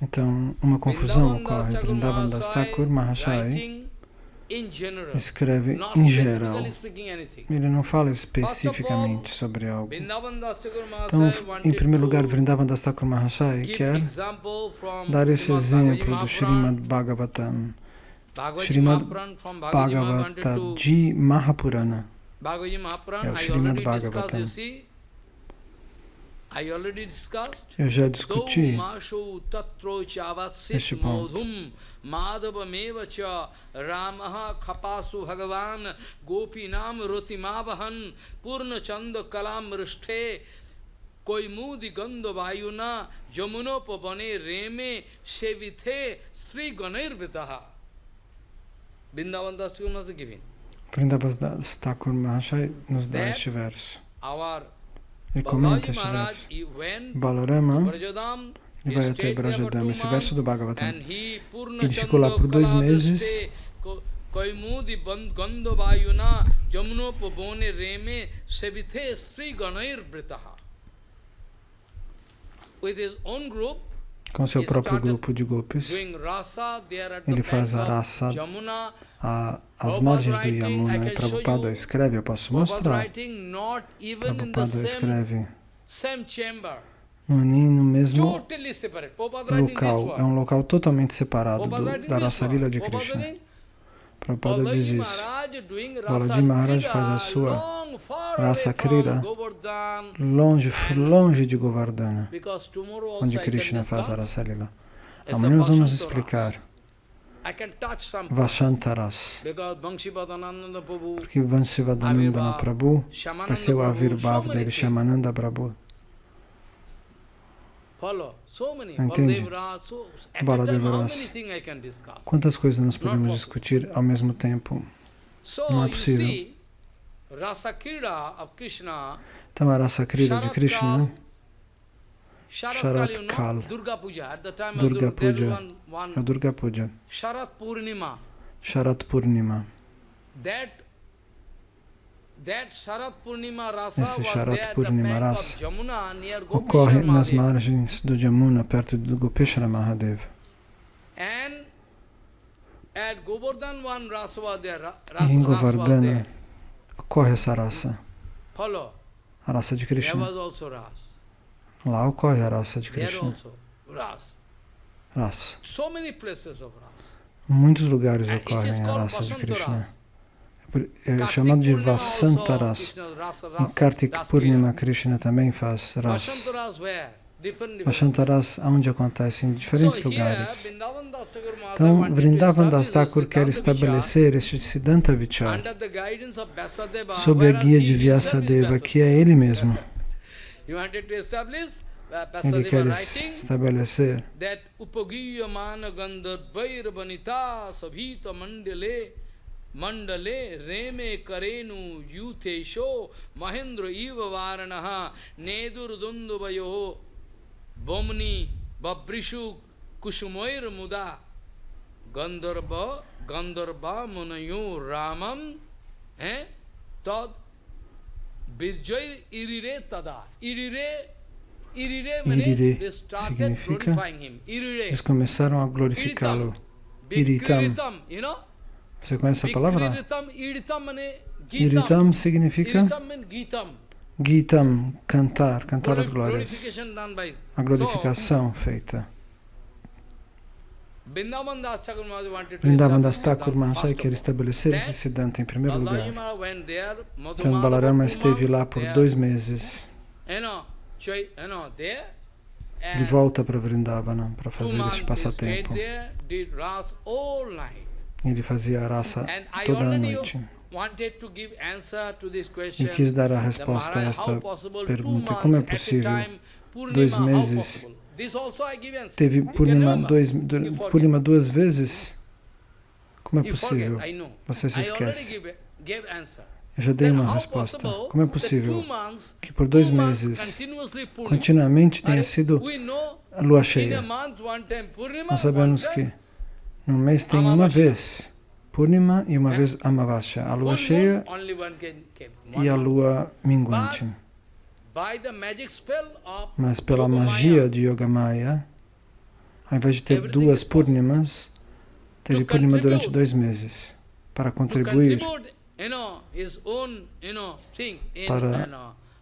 B: então, uma confusão ocorre. Vrindavan Das Thakur Mahasaya escreve em geral. Ele não fala especificamente sobre algo. Então, em primeiro lugar, Vrindavan Das Thakur Mahasaya quer dar esse exemplo do Srimad Bhagavatam. Srimad Bhagavata de Mahapurana. É o Srimad Bhagavatam. Eu já discuti este ponto. Madhavameva cha Ramaha khapasu Bhagavan Gopinam Rotimavahan Purna Chanda Kalam Rishthe Koimudi Gandha Vayuna Jamunopavane Reme Sevithe Sri Ganair Vitaha. Vrindavan Das Thakur was given. Vrindavan Das Thakur Mahasaya nos dá este verso. Ele comenta este verso. Balarama, ele vai até Brajadama, esse verso do Bhagavatam. Ele ficou lá por 2 meses. Com seu próprio grupo de gopis, ele faz a rasa às margens do Yamuna. E Prabhupada escreve, eu posso mostrar. Prabhupada escreve não é nem no mesmo local, é um local totalmente separado da Rasa Lila de Krishna. Prabhupada diz isso. Balaji Maharaj faz a sua Rasa Krira longe de Govardhana, onde Krishna faz a Rasa Lila. Amanhã nós vamos explicar Vashantaras, porque Vansivadananda Prabhu, vai ser o Avirbhav dele, Shamananda Prabhu. Entende? Baladevaras. Quantas coisas nós podemos discutir ao mesmo tempo? Não é possível.
A: Rasa Krida of Krishna,
B: Então a Rasa Krida de Krishna,
A: Sharat
B: Kal,
A: Durga Puja, at the time
B: Durga
A: of there
B: Puja,
A: one
B: a Durga Puja,
A: Sharat Purnima.
B: Sharat Purnima.
A: That Sharat Purnima Rasa
B: Esse
A: was
B: Sharat
A: there at the
B: Purnima
A: bank
B: Rasa
A: of Jamuna near
B: ocorre
A: Gopeshwar
B: nas
A: Mahadev.
B: margens do Jamuna, perto do Gopeshwara Mahadeva.
A: And at Govardhan one Rasa was there.
B: E em Govardhana ocorre essa raça,
A: Follow.
B: a raça de
A: There
B: Krishna.
A: was also Ras.
B: Lá ocorre a raça de
A: There
B: Krishna.
A: also Ras.
B: Raça.
A: So many places of Ras.
B: Em muitos lugares
A: And it is
B: ocorrem a
A: called
B: raça de
A: Vasanta
B: Krishna.
A: Ras.
B: É
A: Kartik
B: chamado de
A: Purnima
B: Vasanta
A: also,
B: Ras.
A: Krishna Rasa,
B: Em
A: Ras,
B: Kartik
A: Ras
B: Purnima,
A: Krida.
B: Krishna também faz
A: Vasanta
B: ras.
A: Ras where? Different.
B: Vasanta Ras, onde acontece? Em diferentes
A: So here,
B: lugares.
A: Vrindavan Das Thakur Maharaj
B: Então,
A: wanted to
B: Vrindavan Das
A: establish
B: Thakur
A: the
B: quer
A: Siddhanta
B: estabelecer este Siddhanta Vichar
A: under the guidance of Vyasadeva,
B: sob a
A: whereas
B: guia
A: he
B: de
A: himself is
B: Vyasadeva, que é ele mesmo.
A: He wanted to establish
B: Ele
A: Vyasadeva
B: quer
A: writing
B: estabelecer
A: that Upagiyamana Gandharvair Vanita Sabhita Mandale Reme Karenu Yuthesho Mahendra Iva Varanaha Nedur Dunduvayo Bomni Babrishu Kushumoir Muda Gandharva Munayo Ramam Tad Birjoy Irire Tada Irire means they started
B: significa
A: glorifying him. Irire.
B: eles começaram a glorificá-lo. Iritam.
A: Vikritam, you know?
B: Você conhece a palavra?
A: Iritam means Gitam.
B: Iritam significa
A: Iritam means Gitam.
B: Gitam, cantar as glórias.
A: Glorification done by.
B: A glorificação feita.
A: Vrindavan Das Thakur Maharaj wanted to
B: Vrindavan Das
A: establish
B: Thakur
A: Siddhanta
B: Maharaj
A: first
B: quer
A: of all.
B: estabelecer esse Siddhanta em primeiro lugar.
A: Balarama went there,
B: Então
A: Madhumadava
B: Balarama
A: 2
B: esteve lá
A: months
B: por
A: there,
B: 2 meses.
A: there.
B: Ele volta para Vrindavana para
A: 2
B: fazer
A: months
B: este
A: he stayed
B: passatempo.
A: there, did Ras all night.
B: Ele fazia a raça
A: And I
B: toda a
A: already
B: noite.
A: wanted to give answer to this
B: E
A: question.
B: quis dar a
A: The
B: resposta a
A: Maharaj,
B: esta
A: how possible 2
B: pergunta. Como é
A: months at a
B: possível?
A: time,
B: 2
A: Purnima, how
B: meses.
A: possible? This also I give answer.
B: Teve
A: You can
B: Purnima
A: remember. You forget.
B: 2 vezes? Como é
A: You forget,
B: possível?
A: I know.
B: Você se
A: I already
B: esquece.
A: gave answer.
B: Eu já dei
A: Then
B: uma
A: how
B: resposta.
A: possible
B: Como é
A: that
B: possível
A: 2 months,
B: que por 2
A: 2 months
B: meses,
A: continuously Purnima?
B: continuamente tenha sido
A: We know
B: a lua
A: in a
B: cheia?
A: month one time Purnima,
B: Nós sabemos
A: one
B: que
A: time
B: no mês tem uma
A: Amavasya.
B: vez Purnima e uma vez Amavasya, a lua
A: full
B: cheia
A: moon, only one came.
B: e a
A: One month.
B: lua minguante.
A: By the magic spell of
B: Mas pela
A: Yogamaya,
B: magia de Yogamaya, ao invés de ter
A: Everything
B: 2
A: is possible.
B: Purnimas, teve
A: To
B: Purnima durante
A: contribute.
B: 2 meses para
A: to
B: contribuir
A: contribute, his own, thing in,
B: para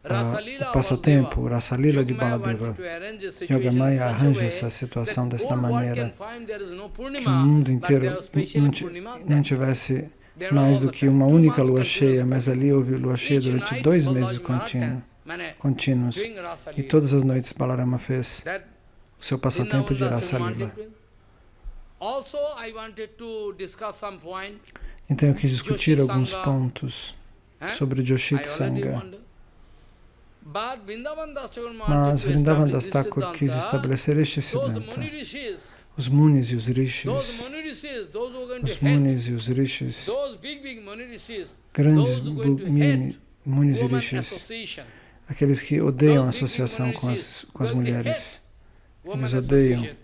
A: Rasa
B: o
A: Leela
B: passatempo,
A: Vasudeva.
B: Rasa Lila de
A: Yogamaya
B: Baladeva.
A: wanted to arrange a situation
B: Yogamaya
A: in such a
B: arranja
A: way
B: essa situação
A: that
B: desta
A: whole world
B: maneira
A: can find there is no
B: que o
A: Purnima,
B: mundo
A: but
B: inteiro
A: there was specially Purnima there.
B: não tivesse
A: There
B: mais
A: all
B: do
A: the
B: que
A: time.
B: uma
A: 2
B: única
A: months
B: lua cheia,
A: continuous.
B: mas ali houve lua cheia
A: Each
B: durante
A: night
B: 2
A: Balaji
B: meses
A: Maharaj
B: contínuos.
A: doing Rasa
B: E
A: Leela.
B: todas as noites Balarama fez
A: That
B: o seu passatempo de Rasa Lila.
A: Also, I wanted to discuss some point.
B: Então eu quis discutir
A: Joshi
B: alguns
A: Sangha.
B: pontos
A: eh?
B: sobre
A: I
B: Joshit
A: already
B: Sangha.
A: wondered. But Vrindavan Das Thakur wanted
B: Mas
A: to
B: Vrindavan
A: establish
B: Das
A: this
B: Thakur quis
A: Siddhanta.
B: estabelecer este
A: Those
B: Siddhanta.
A: Muni Rishis,
B: Os Munis e os
A: those
B: Rishis,
A: Muni Rishis, those who are going
B: os
A: to hate,
B: Munis e os Rishis,
A: those big Muni Rishis,
B: grandes
A: those who are going to hate
B: Munis e
A: woman
B: Rishis,
A: association,
B: aqueles que odeiam a
A: those big
B: associação
A: Muni
B: com
A: Rishis,
B: as
A: those they
B: mulheres.
A: hate woman
B: Eles odeiam.
A: association.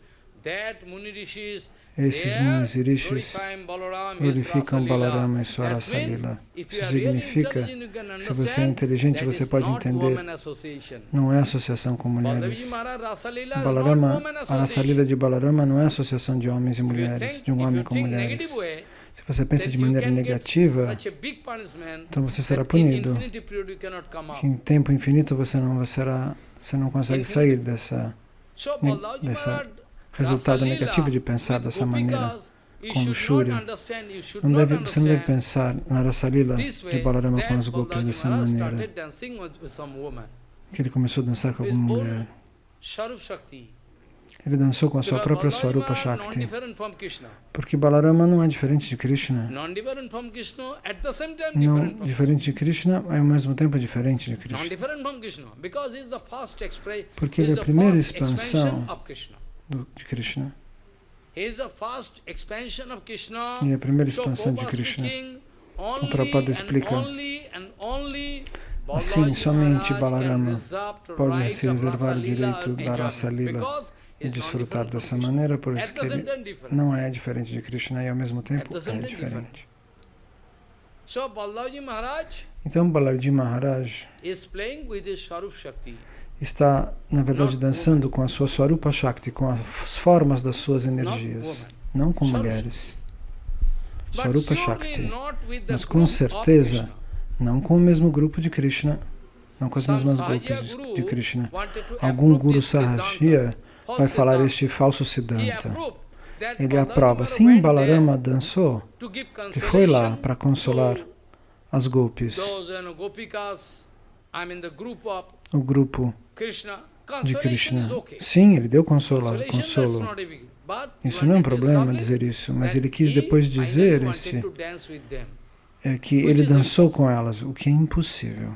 A: That Muni Rishis,
B: Esses
A: they
B: Munis e Rishis
A: glorifying Balaram, his
B: glorificam
A: Rasa Leela.
B: Balarama e sua
A: That's
B: Rasa
A: mean,
B: Lila.
A: if
B: Isso
A: you are really
B: significa,
A: intelligent, you can
B: se você é
A: understand
B: inteligente,
A: that
B: você
A: is
B: pode
A: not
B: entender,
A: woman association.
B: não é associação com
A: Balaji
B: mulheres.
A: Maharaj Rasa Leela is not
B: Balarama,
A: woman
B: a Rasa
A: association.
B: Lila de Balarama não é associação de homens e
A: If you
B: mulheres,
A: think-
B: de um
A: if
B: homem
A: you
B: com
A: think
B: mulheres.
A: negative way,
B: Se você pensa
A: that
B: de
A: you
B: maneira
A: can get
B: negativa,
A: such a big punishment
B: então você será
A: that in
B: punido.
A: infinity period you cannot come
B: Que
A: out.
B: em tempo infinito você não consegue sair dessa
A: So
B: ne-
A: Balaji
B: dessa
A: Maharaj
B: resultado
A: Rasa
B: negativo de
A: Leela
B: pensar
A: with
B: dessa maneira.
A: Gopikas, you
B: com
A: should
B: luxúria.
A: not understand, you should
B: Você não
A: not
B: deve
A: understand
B: pensar na Rasa Lila
A: this
B: de
A: way
B: Balarama com
A: that
B: os golpes
A: Balaji
B: dessa
A: Maharaj
B: maneira.
A: started dancing with some woman.
B: Que ele começou a dançar com
A: His
B: alguma
A: own
B: mulher.
A: Sharup Shakti.
B: Ele dançou com a sua
A: Because
B: própria
A: Balaji
B: Swarupa
A: Maharaj
B: Shakti.
A: non-different from Krishna.
B: Porque Balarama não é diferente de Krishna.
A: Non-different from Krishna, at the same time
B: Não
A: different from
B: diferente de Krishna, é ao mesmo tempo diferente de Krishna.
A: Non-different from Krishna, because he is the first
B: Porque ele é a primeira expansão
A: expansion of Krishna.
B: de Krishna.
A: He is the first expansion of Krishna.
B: Ele é a primeira
A: So
B: expansão de
A: Prabhupada
B: Krishna.
A: speaking,
B: Prabhupada
A: only
B: explica
A: and only
B: Assim, somente Balarama pode se reservar o direito da Rasa Lila e desfrutar dessa maneira, por isso que ele não é diferente de Krishna e ao mesmo tempo é diferente. Então Balaji Maharaj está, na verdade, dançando com a sua Swarupa Shakti, com as formas das suas energias, não com mulheres. Swarupa Shakti, mas com certeza não com o mesmo grupo de Krishna, não com as mesmas golpes de Krishna. Algum Guru Sahashya vai falar este falso Siddhanta. Ele aprova, sim, Balarama dançou, que foi lá para consolar as golpes, o grupo de Krishna. Sim, ele deu consolo. Isso não é um problema dizer isso, mas ele quis depois dizer que ele dançou com elas, o que é impossível.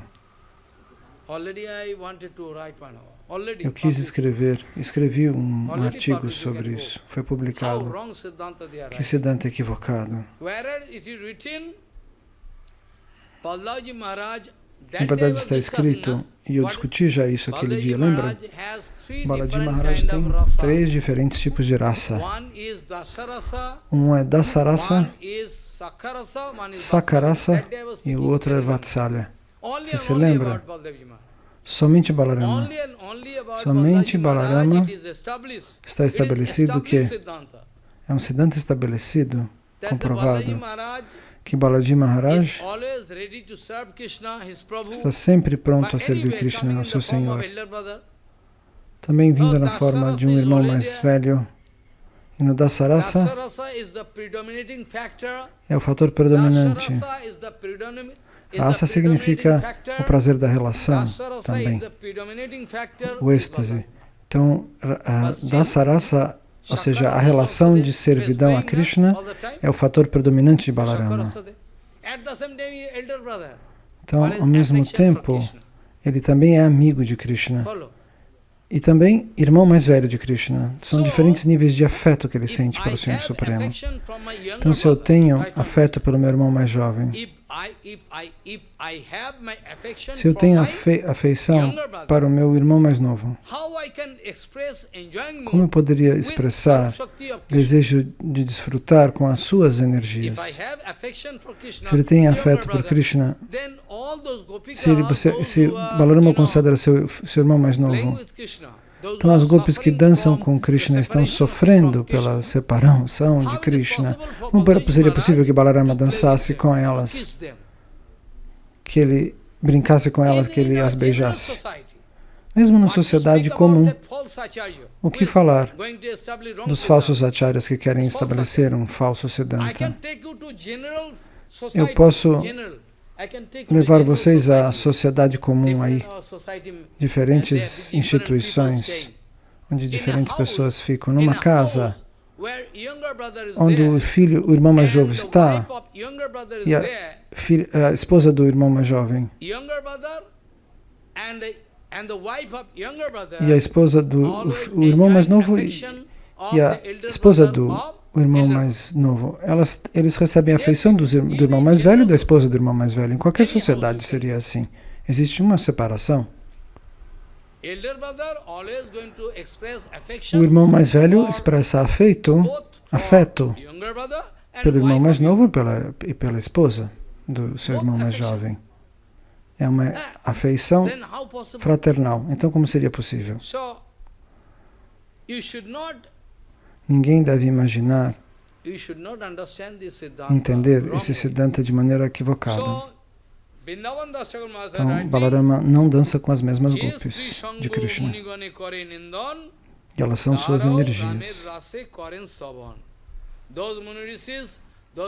B: Eu quis escrevi um artigo sobre isso, foi publicado. Que Siddhanta equivocado. Na verdade está escrito, e eu discuti já isso aquele dia, lembra? Balaji Maharaj tem 3 diferentes tipos de rasa. Um é Dasarasa, Sakarasa e o outro é Vatsalya. Você se lembra? Somente Balarama. Somente Balarama está estabelecido que é um Siddhanta estabelecido, comprovado, que Balaji Maharaj está sempre pronto a servir Krishna, o seu Senhor. Também vindo na forma de um irmão mais velho. E no Dasarasa é o fator predominante. Rasa significa o prazer da relação também, o êxtase. Então, Dasarasa, ou seja, a relação de servidão a Krishna, é o fator predominante de Balarama. Então, ao mesmo tempo, ele também é amigo de Krishna. E também irmão mais velho de Krishna. São diferentes níveis de afeto que ele sente pelo Senhor Supremo. Então, se eu tenho afeto pelo meu irmão mais jovem, se eu tenho afeição para o meu irmão mais novo, como eu poderia expressar desejo de desfrutar com as suas energias? Se ele tem afeto por Krishna, se Balarama considera seu irmão mais novo, então as golpes que dançam com Krishna estão sofrendo pela separação de Krishna. Como seria possível que Balarama dançasse com elas, que ele brincasse com elas, que ele as beijasse? Mesmo na sociedade comum, o que falar dos falsos acharyas que querem estabelecer um falso Siddhanta? Eu posso levar vocês à sociedade comum aí, diferentes instituições, onde diferentes pessoas ficam. Numa casa, onde o irmão mais jovem está, e a esposa do irmão mais jovem, e a esposa do irmão mais novo, e a esposa do irmão mais novo, eles recebem a afeição do irmão mais velho e da esposa do irmão mais velho. Em qualquer sociedade seria assim. Existe uma separação. O irmão mais velho expressa afeto pelo irmão mais novo e pela esposa do seu irmão mais jovem. É uma afeição fraternal. Então, como seria possível? Ninguém deve imaginar, entender esse Siddhanta de maneira equivocada. Então, Balarama não dança com as mesmas golpes de Krishna. E elas são suas energias.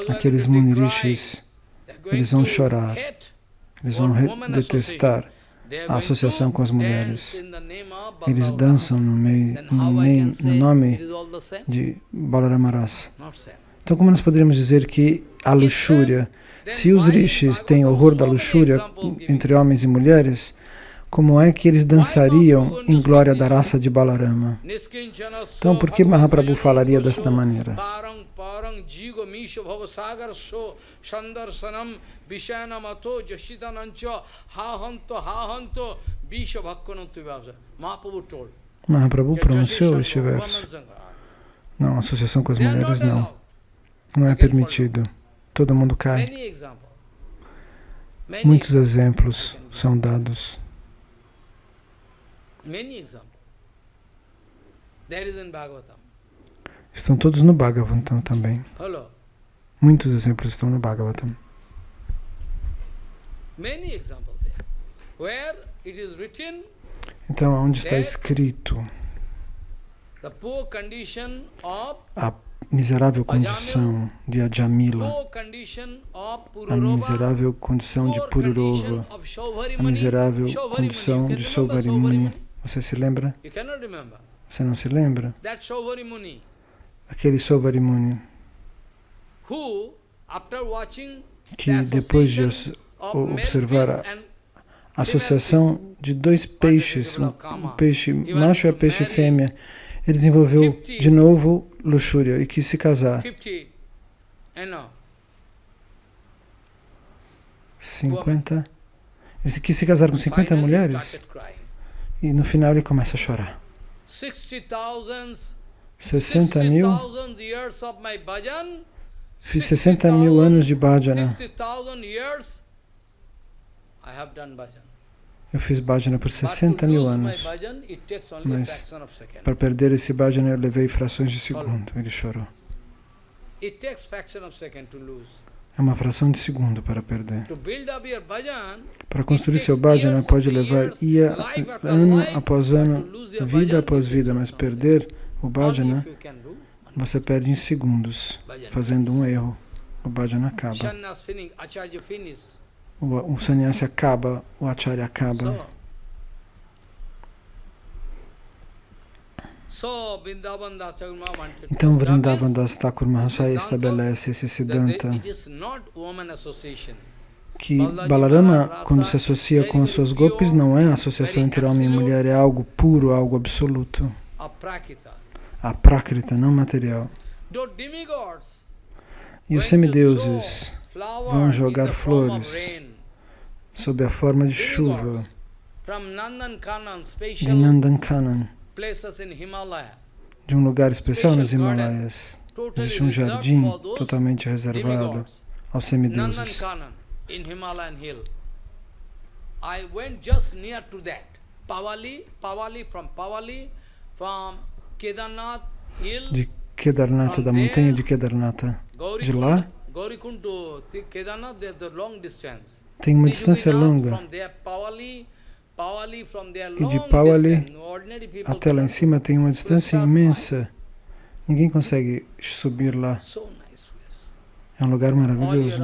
B: Aqueles Munirishis, eles vão chorar, eles vão detestar a associação com as mulheres. Eles dançam no nome de Balarama Rasa. Então, como nós poderíamos dizer que a luxúria, se os rishis têm horror da luxúria entre homens e mulheres, como é que eles dançariam em glória da raça de Balarama? Então, por que Mahaprabhu falaria desta maneira? Mahaprabhu pronunciou este verso. Não, associação com as mulheres não. Não é permitido. Todo mundo cai. Muitos exemplos são dados. Estão todos no Bhagavatam também. Muitos exemplos estão no Bhagavatam. Então, onde está escrito a miserável condição de Ajamila, a miserável condição de Pururova, a miserável condição de Sauvarimuni. Você se lembra? Você não se lembra? Aquele Sauvarimuni que depois de observar a associação de dois peixes, um peixe macho e a peixe fêmea, ele desenvolveu de novo luxúria e quis se casar. 50. Ele quis se casar com 50 mulheres e no final ele começa a chorar. 60 mil. Fiz 60 mil anos de bhajana. Eu fiz bhajana por 60 mil anos, mas para perder esse bhajana eu levei frações de segundo. Ele chorou. É uma fração de segundo para perder. Para construir seu bhajana pode levar ano após ano, vida após vida, mas perder o bhajana você perde em segundos, fazendo um erro. O bhajana acaba. O sannyasi acaba, o acharya acaba. Então Vrindavan Das Thakur Mahasaya estabelece esse Siddhanta que Balarama, quando se associa com as suas gopis, não é associação entre homem e mulher, é algo puro, algo absoluto. A prakrita, não material. E os semideuses vão jogar flores sob a forma de chuva de Nandankanan, de um lugar especial nos Himalaias. Existe um jardim totalmente reservado aos semideuses. De Kedarnatha, da montanha de Kedarnatha, de lá tem uma distância longa, e de Pawali até lá em cima tem uma distância imensa. Ninguém consegue subir lá. É um lugar maravilhoso.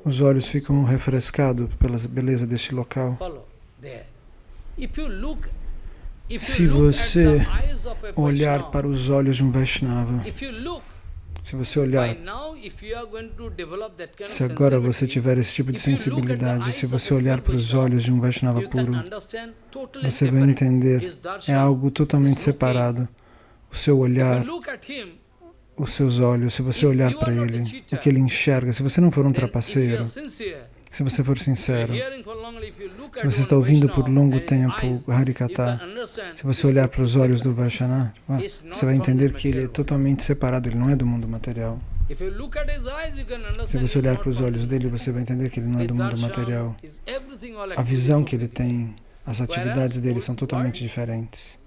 B: Os olhos ficam refrescados pela beleza deste local. Se você olhar para os olhos de um Vaishnava, se você olhar, se agora você tiver esse tipo de sensibilidade, se você olhar para os olhos de um Vaishnava puro, você vai entender, é algo totalmente separado. O seu olhar, os seus olhos, se você olhar para ele, o que ele enxerga, se você não for um trapaceiro, se você for sincero, se você está ouvindo por longo tempo Harikatha, se você olhar para os olhos do Vaishnava, você vai entender que ele é totalmente separado, ele não é do mundo material. Se você olhar para os olhos dele, você vai entender que ele não é do mundo material. A visão que ele tem, as atividades dele são totalmente diferentes.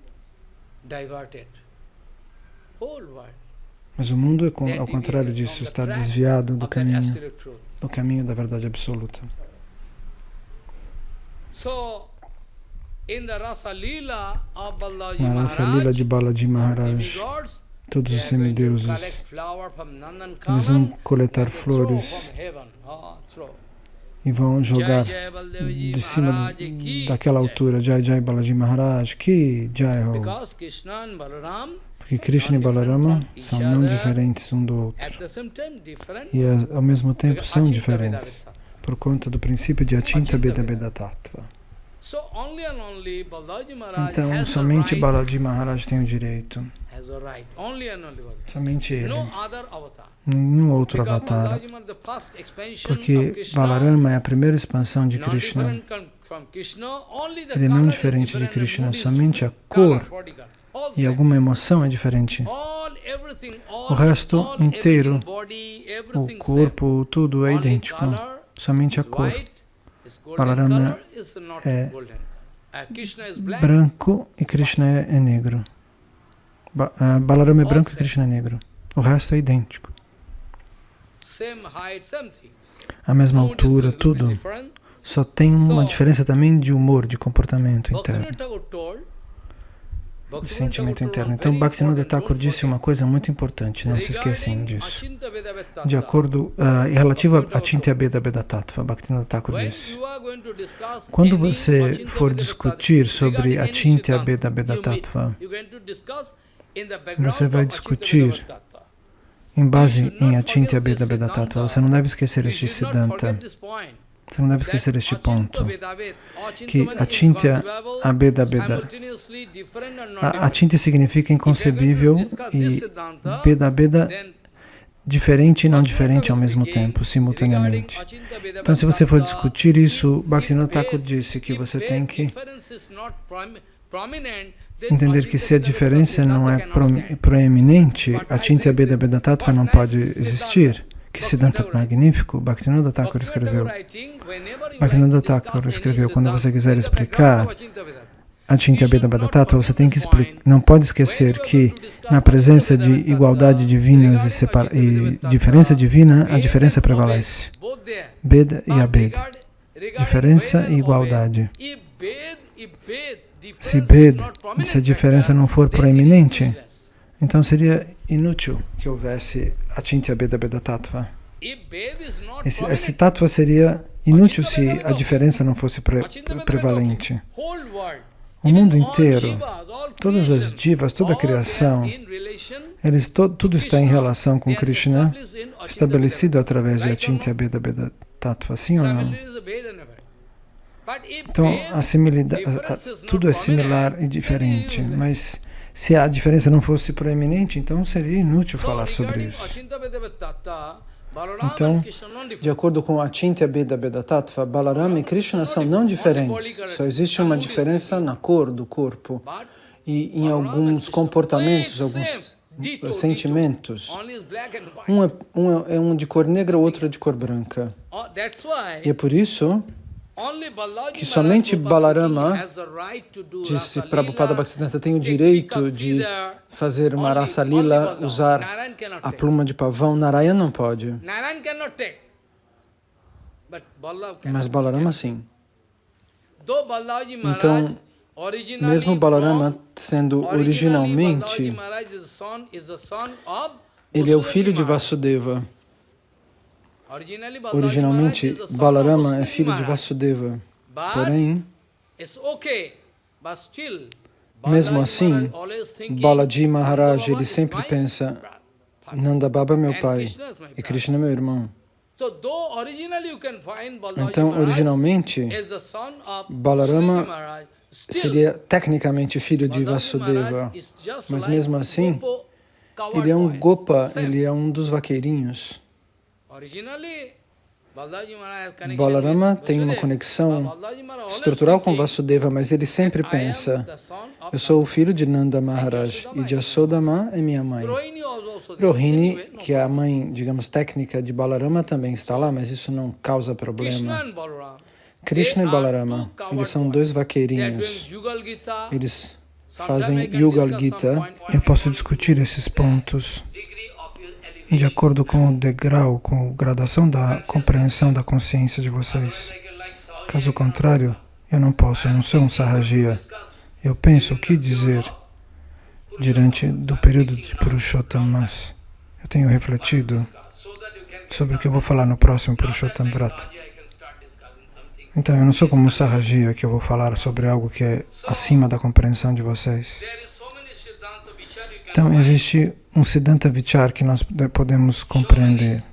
B: Mas o mundo, ao contrário disso, está desviado do caminho da verdade absoluta. Na Rasa Lila de Balaji Maharaj, todos os semideuses, eles vão coletar flores e vão jogar de cima daquela altura. Jai Jai Balaji Maharaj, que Jai Ho. Porque Krishna e Balarama são não diferentes um do outro. E ao mesmo tempo são diferentes. por conta do princípio de Achintya Bheda Bheda Tattva. Então, somente Balaji Maharaj tem o direito. Somente ele. Nenhum outro avatar. Porque Balarama é a primeira expansão de Krishna. Ele não é diferente de Krishna, somente a cor e alguma emoção é diferente. O resto inteiro, o corpo, tudo é idêntico. Somente a cor. Balarama é branco e Krishna é negro. Balarama é branco e Krishna é negro. O resto é idêntico. A mesma altura, tudo. Só tem uma diferença também de humor, de comportamento interno. De sentimento interno. Então, Bhaktivinoda Thakur disse uma coisa muito importante, não se esqueçam disso. De acordo, relativo a Achintya Bheda Bheda Tattva, Bhaktivinoda Thakur disse, quando você for discutir sobre Achintya Bheda Bheda Tattva, você vai discutir em base em Achintya Bheda Bheda Tattva. Você não deve esquecer este Siddhanta. Você não deve esquecer este ponto, que Achintya Bheda Bheda. Achintya significa inconcebível e Bheda Bheda diferente e não diferente ao mesmo tempo, simultaneamente. Então, se você for discutir isso, Bhaktivinoda Thakur disse que você tem que entender que se a diferença não é proeminente, Achintya Bheda Bheda Tattva não pode existir. Que Siddhanta magnífico, Bhaktivinoda Thakur escreveu. Bhaktivinoda Thakur escreveu, quando você quiser explicar Achintya Bheda Bheda Tattva, você tem que explicar. Não pode esquecer que na presença de igualdade divinas e diferença divina, a diferença prevalece. Bheda e Abheda. Diferença e igualdade. Se a diferença não for proeminente, então seria inútil que houvesse Achintya Bheda Bheda Tattva. Esse tattva seria inútil se a diferença não fosse prevalente. O mundo inteiro, todas as jivas, toda a criação, tudo está em relação com Krishna, estabelecido através de Achintya Bheda Bheda Tattva, sim ou não? Então, tudo é similar e diferente, mas se a diferença não fosse proeminente, então seria inútil falar sobre isso. Então, de acordo com Achintya Bheda Bheda Tattva, Balarama e Krishna são não diferentes. Só existe uma diferença na cor do corpo e em alguns comportamentos, alguns sentimentos. Um é de cor negra, o outro é de cor branca. E é por isso que somente Balarama, disse Prabhupada Bhaktisiddhanta, tem o direito de fazer uma rasa lila, usar a pluma de pavão. Narayana não pode. Mas Balarama sim. Então, mesmo Balarama sendo originalmente, ele é o filho de Vasudeva. Originalmente, Balarama é filho de Vasudeva. Porém, mesmo assim, Balaji Maharaj, ele sempre pensa, Nanda Baba é meu pai e Krishna é meu irmão. Então, originalmente, Balarama seria tecnicamente filho de Vasudeva, mas mesmo assim, ele é um Gopa, ele é um dos vaqueirinhos. Balarama tem uma conexão estrutural com Vasudeva, mas ele sempre pensa, eu sou o filho de Nanda Maharaj e de Yasodama é minha mãe. Rohini, que é a mãe, digamos, técnica de Balarama, também está lá, mas isso não causa problema. Krishna e Balarama, eles são dois vaqueirinhos. Eles fazem Yugal Gita. Eu posso discutir esses pontos de acordo com o degrau, com a graduação da compreensão da consciência de vocês. Caso contrário, eu não posso, eu não sou um sarrajiya. Eu penso o que dizer diante do período de Purushottam, mas eu tenho refletido sobre o que eu vou falar no próximo Purushottam Vrata. Então, eu não sou como um sarrajiya que eu vou falar sobre algo que é acima da compreensão de vocês. Então, existe um Siddhanta Vichar que nós podemos compreender.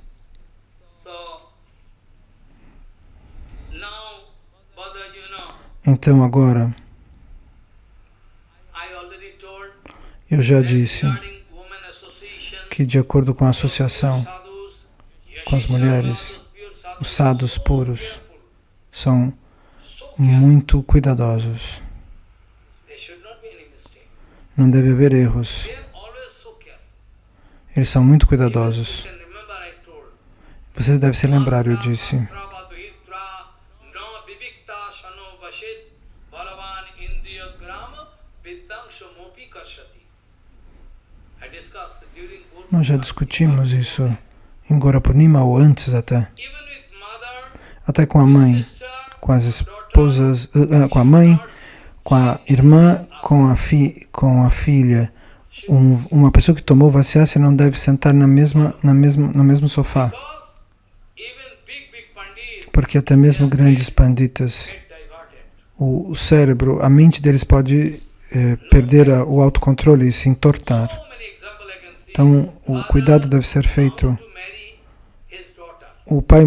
B: Então agora, eu já disse que de acordo com a associação com as mulheres, os sadhus puros são muito cuidadosos. Não deve haver erros. Eles são muito cuidadosos. Você deve se lembrar, eu disse. Nós já discutimos isso em Gora Purnima ou antes até. Até com a mãe, com as esposas, com a mãe, com a irmã, com a filha. Uma pessoa que tomou Vasyasya não deve sentar no mesmo sofá. Porque até mesmo grandes panditas, o cérebro, a mente deles pode perder o autocontrole e se entortar. Então, o cuidado deve ser feito. Um pai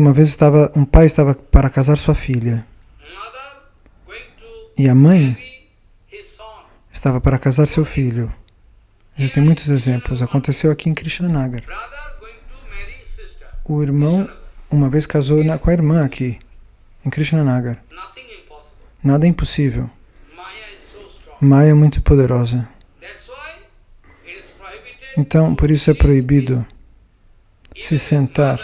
B: estava para casar sua filha. E a mãe estava para casar seu filho. Existem muitos exemplos. Aconteceu aqui em Krishnanagar. O irmão uma vez casou com a irmã aqui, em Krishnanagar. Nada é impossível. Maya é muito poderosa. Então, por isso é proibido se sentar.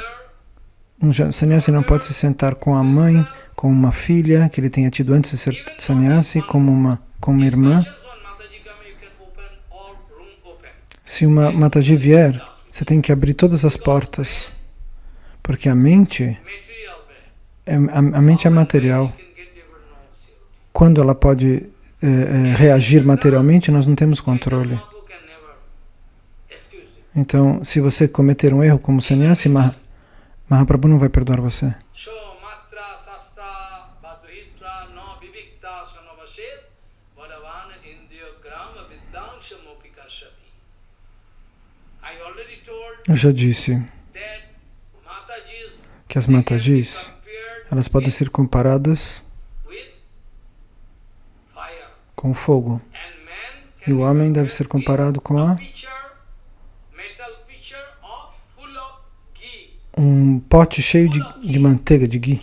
B: Um sannyasi não pode se sentar com a mãe, com uma filha que ele tenha tido antes de ser sannyasi, com uma irmã. Se uma Mataji vier, você tem que abrir todas as portas, porque a mente é material. Quando ela pode reagir materialmente, nós não temos controle. Então, se você cometer um erro como sannyasi, Mahaprabhu não vai perdoar você. Eu já disse que as Matajis, elas podem ser comparadas com o fogo. E o homem deve ser comparado com um pote cheio de manteiga, de ghee,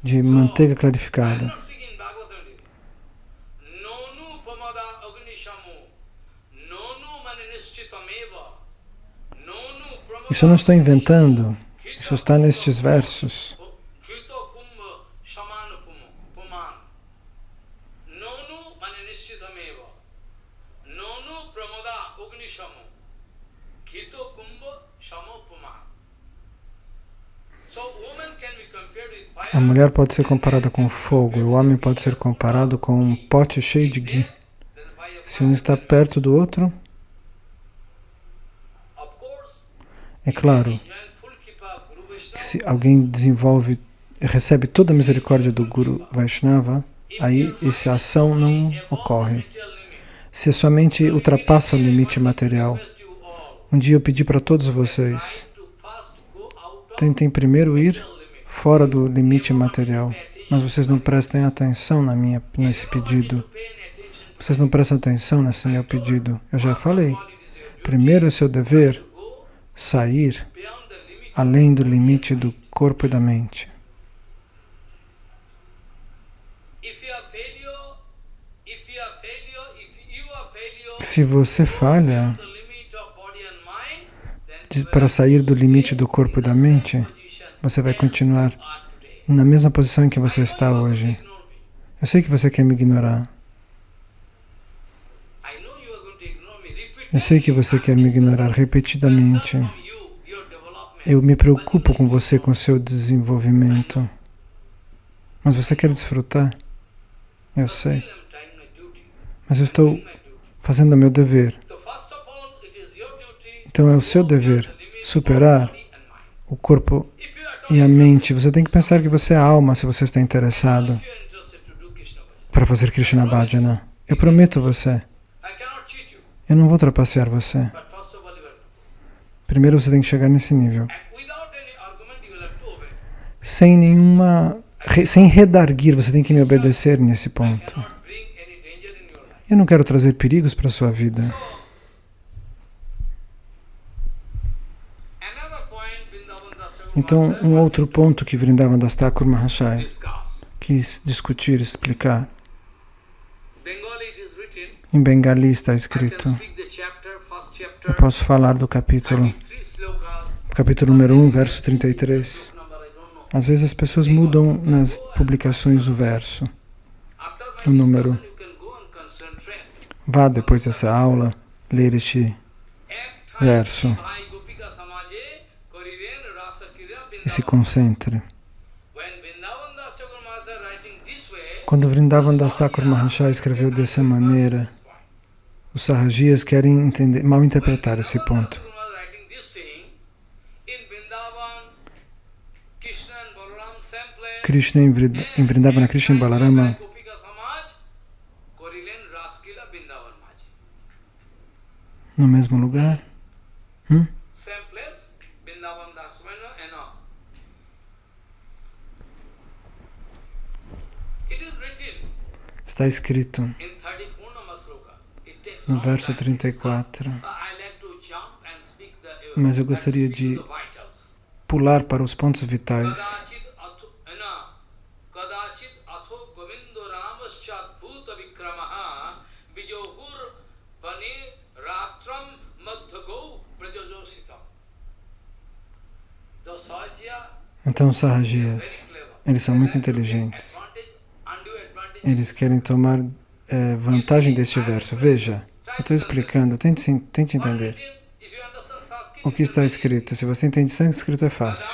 B: de manteiga clarificada. Isso eu não estou inventando, isso está nestes versos. A mulher pode ser comparada com fogo, e o homem pode ser comparado com um pote cheio de ghee. Se um está perto do outro, é claro que se alguém recebe toda a misericórdia do Guru Vaishnava, aí essa ação não ocorre. Se a sua mente ultrapassa o limite material, um dia eu pedi para todos vocês, tentem primeiro ir fora do limite material, mas vocês não prestem atenção nesse pedido. Vocês não prestam atenção nesse meu pedido. Eu já falei, primeiro é seu dever sair além do limite do corpo e da mente. Se você falha para sair do limite do corpo e da mente, você vai continuar na mesma posição em que você está hoje. Eu sei que você quer me ignorar. Eu sei que você quer me ignorar repetidamente. Eu me preocupo com você, com o seu desenvolvimento. Mas você quer desfrutar? Eu sei. Mas eu estou fazendo o meu dever. Então é o seu dever superar o corpo e a mente. Você tem que pensar que você é a alma se você está interessado para fazer Krishna Bhajana. Eu prometo a você. Eu não vou trapacear você. Primeiro você tem que chegar nesse nível. Sem nenhuma sem redarguir, você tem que me obedecer nesse ponto. Eu não quero trazer perigos para a sua vida. Então, um outro ponto que Vrindavan Das Thakur Mahashaya quis discutir, explicar. Em Bengali está escrito. Eu posso falar do capítulo número 1, verso 33. Às vezes as pessoas mudam nas publicações o verso, o número. Vá depois dessa aula ler este verso e se concentre. Quando Vrindavan Das Thakur Mahashaya escreveu dessa maneira, os Sahajias querem mal interpretar esse ponto. Krishna em Vrindavana, Krishna e Balarama no mesmo lugar. Está escrito no verso 34, mas eu gostaria de pular para os pontos vitais. Então os Sahajias, eles são muito inteligentes. Eles querem tomar vantagem deste verso. Veja, eu estou explicando, tente entender. O que está escrito? Se você entende sânscrito, é fácil.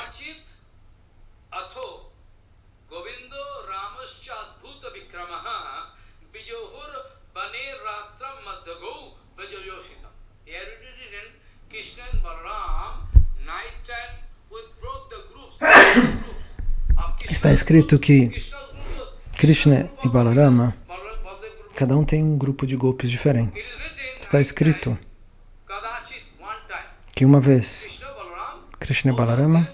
B: Está escrito que Krishna e Balarama, cada um tem um grupo de golpes diferentes. Está escrito que uma vez Krishna e Balarama,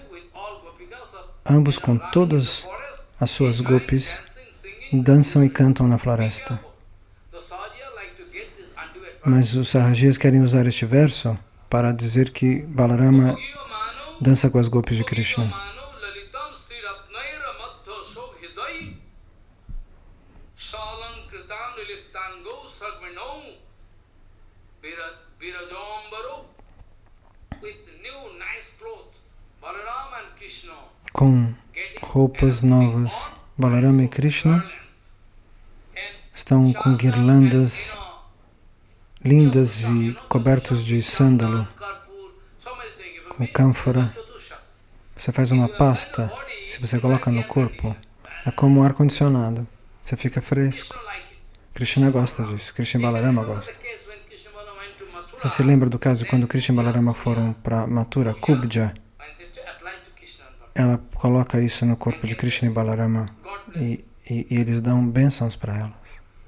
B: ambos com todas as suas golpes, dançam e cantam na floresta. Mas os Sahajias querem usar este verso para dizer que Balarama dança com as golpes de Krishna. Com roupas novas, Balarama e Krishna estão com guirlandas lindas e cobertos de sândalo, com cânfora. Você faz uma pasta, se você coloca no corpo, é como um ar-condicionado, você fica fresco. Krishna gosta disso, Krishna e Balarama gostam. Você se lembra do caso quando Krishna e Balarama foram para Mathura, Kubja? Ela coloca isso no corpo de Krishna e Balarama e eles dão bênçãos para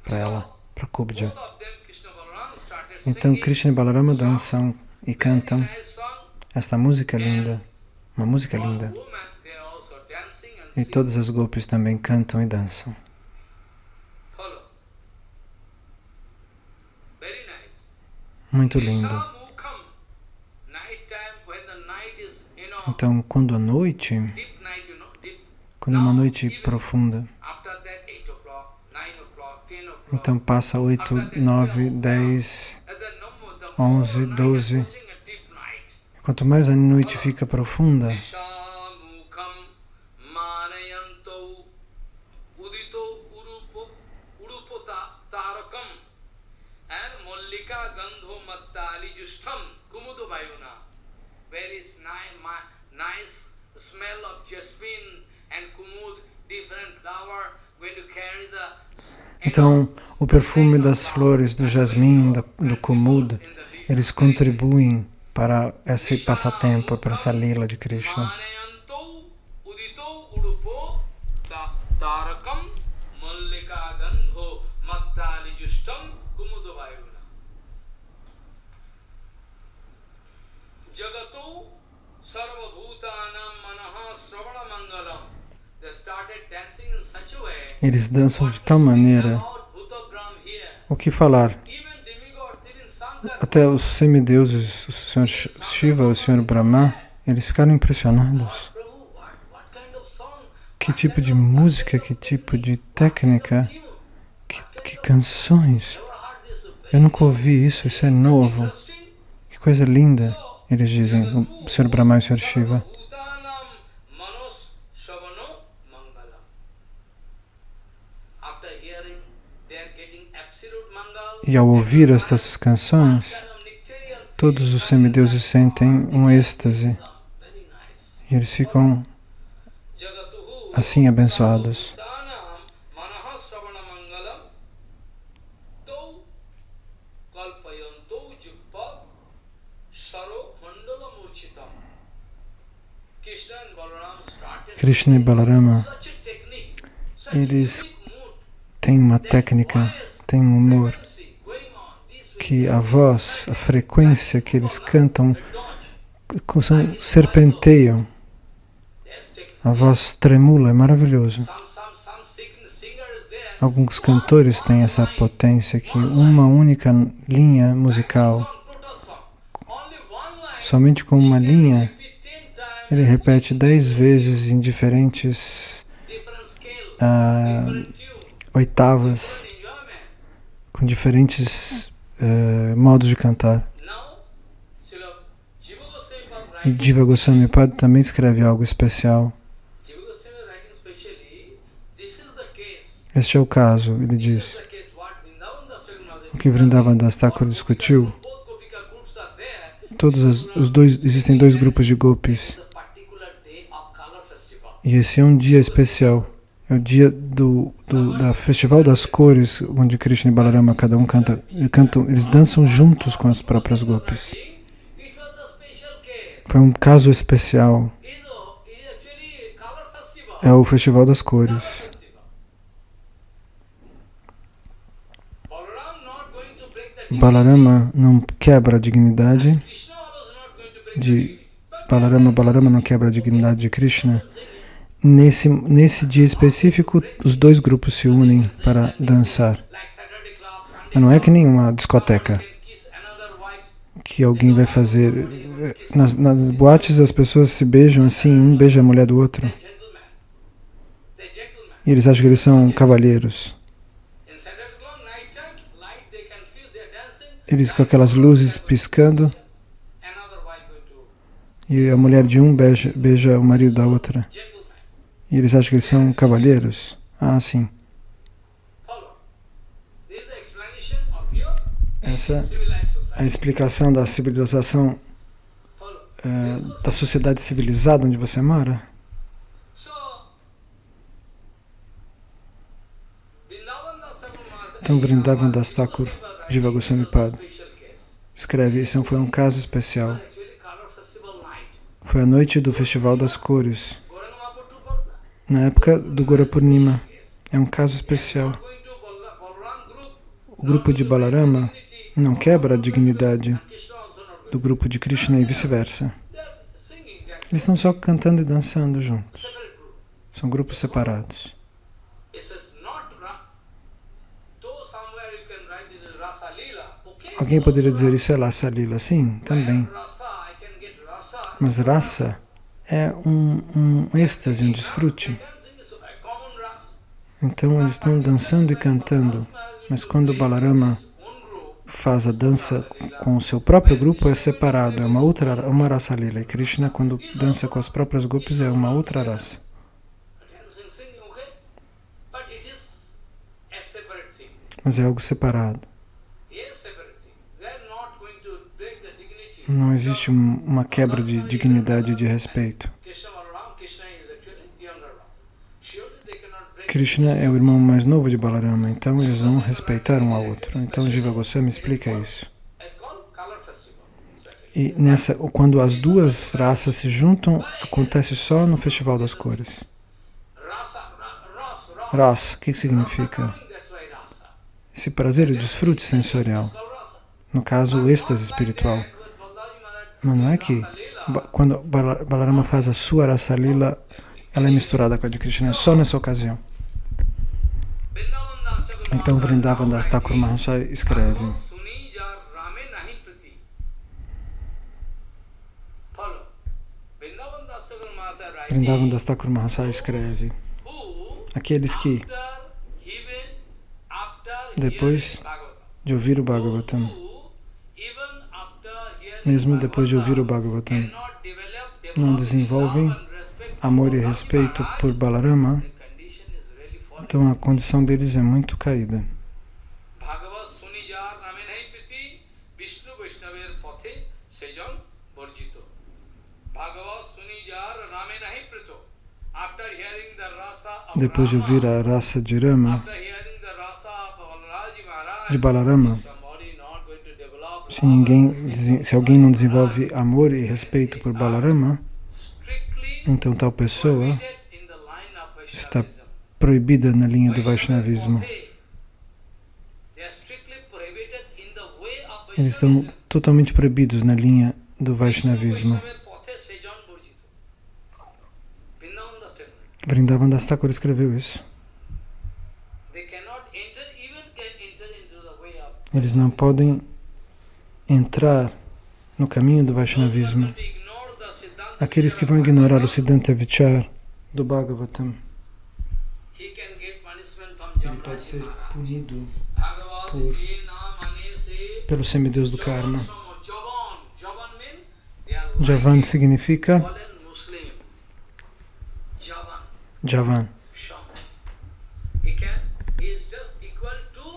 B: para Kubja. Então Krishna e Balarama dançam e cantam esta música linda, uma música linda. E todas as golpes também cantam e dançam. Muito lindo. Então, quando é uma noite profunda, então passa 8, 9, 10, 11, 12. Quanto mais a noite fica profunda, então o perfume das flores do jasmim, do kumud, eles contribuem para esse passatempo, para essa lila de Krishna. Eles dançam de tal maneira, o que falar? Até os semideuses, o Sr. Shiva, o Sr. Brahma, eles ficaram impressionados. Que tipo de música, que tipo de técnica, que canções. Eu nunca ouvi isso, isso é novo. Que coisa linda, eles dizem, o Sr. Brahma e o Sr. Shiva. E ao ouvir estas canções, todos os semideuses sentem um êxtase. E eles ficam assim abençoados. Krishna e Balarama, eles têm uma técnica, têm um humor, que a voz, a frequência que eles cantam, serpenteiam. A voz tremula, é maravilhoso. Alguns cantores têm essa potência que uma única linha musical, somente com uma linha, ele repete 10 vezes em diferentes oitavas, com diferentes modos de cantar. E Jiva Goswami Pada também escreve algo especial. Este é o caso, ele diz. O que Vrindavan Das Thakur discutiu, existem dois grupos de gopis. E esse é um dia especial. É o dia da Festival das Cores, onde Krishna e Balarama, cada um eles dançam juntos com as próprias gopis. Foi um caso especial. É o Festival das Cores. Balarama não quebra a dignidade de Balarama não quebra a dignidade de Krishna. Nesse dia específico, os dois grupos se unem para dançar. Mas não é que nem uma discoteca que alguém vai fazer. Nas boates as pessoas se beijam assim, um beija a mulher do outro. E eles acham que eles são cavalheiros. Eles com aquelas luzes piscando. E a mulher de um beija o marido da outra. E eles acham que eles são cavalheiros? Ah, sim. Essa é a explicação da civilização, da sociedade civilizada onde você mora. Então, Vrindavan Das Thakur, Jiva Goswami Pada, escreve, esse foi um caso especial. Foi a noite do Festival das Cores, na época do Gora Purnima. É um caso especial. O grupo de Balarama não quebra a dignidade do grupo de Krishna e vice-versa. Eles estão só cantando e dançando juntos. São grupos separados. Alguém poderia dizer isso é Rasa Lila? Sim, também. Mas Rasa é um êxtase, um desfrute. Então eles estão dançando e cantando. Mas quando Balarama faz a dança com o seu próprio grupo, é separado, é uma Rasa Lila. E Krishna, quando dança com as próprias gopis, é uma outra raça. Mas é algo separado. Não existe uma quebra de dignidade e de respeito. Krishna é o irmão mais novo de Balarama, então eles vão respeitar um ao outro. Então Jiva Goswami explica isso. E quando as duas raças se juntam, acontece só no Festival das Cores. Rasa, o que significa? Esse prazer, o desfrute sensorial. No caso, o êxtase espiritual. Mas não é que quando Balarama faz a sua Rasa Lila, ela é misturada com a de Krishna, só nessa ocasião. Então Vrindavan Das Thakur Mahasaya escreve: Vrindavan Das Thakur Mahasaya escreve: aqueles que, depois de ouvir o Bhagavatam, mesmo depois de ouvir o Bhagavatam, não desenvolvem amor e respeito por Balarama, então a condição deles é muito caída. Depois de ouvir a raça de Rama, de Balarama, se alguém não desenvolve amor e respeito por Balarama, então tal pessoa está proibida na linha do Vaishnavismo. Eles estão totalmente proibidos na linha do Vaishnavismo. Vrindavan Das Thakur escreveu isso. Eles não podem entrar no caminho do Vaishnavismo. Aqueles que vão ignorar o Siddhanta Vichar do Bhagavatam, ele pode ser punido pelo semideus do karma. Javan significa Javan.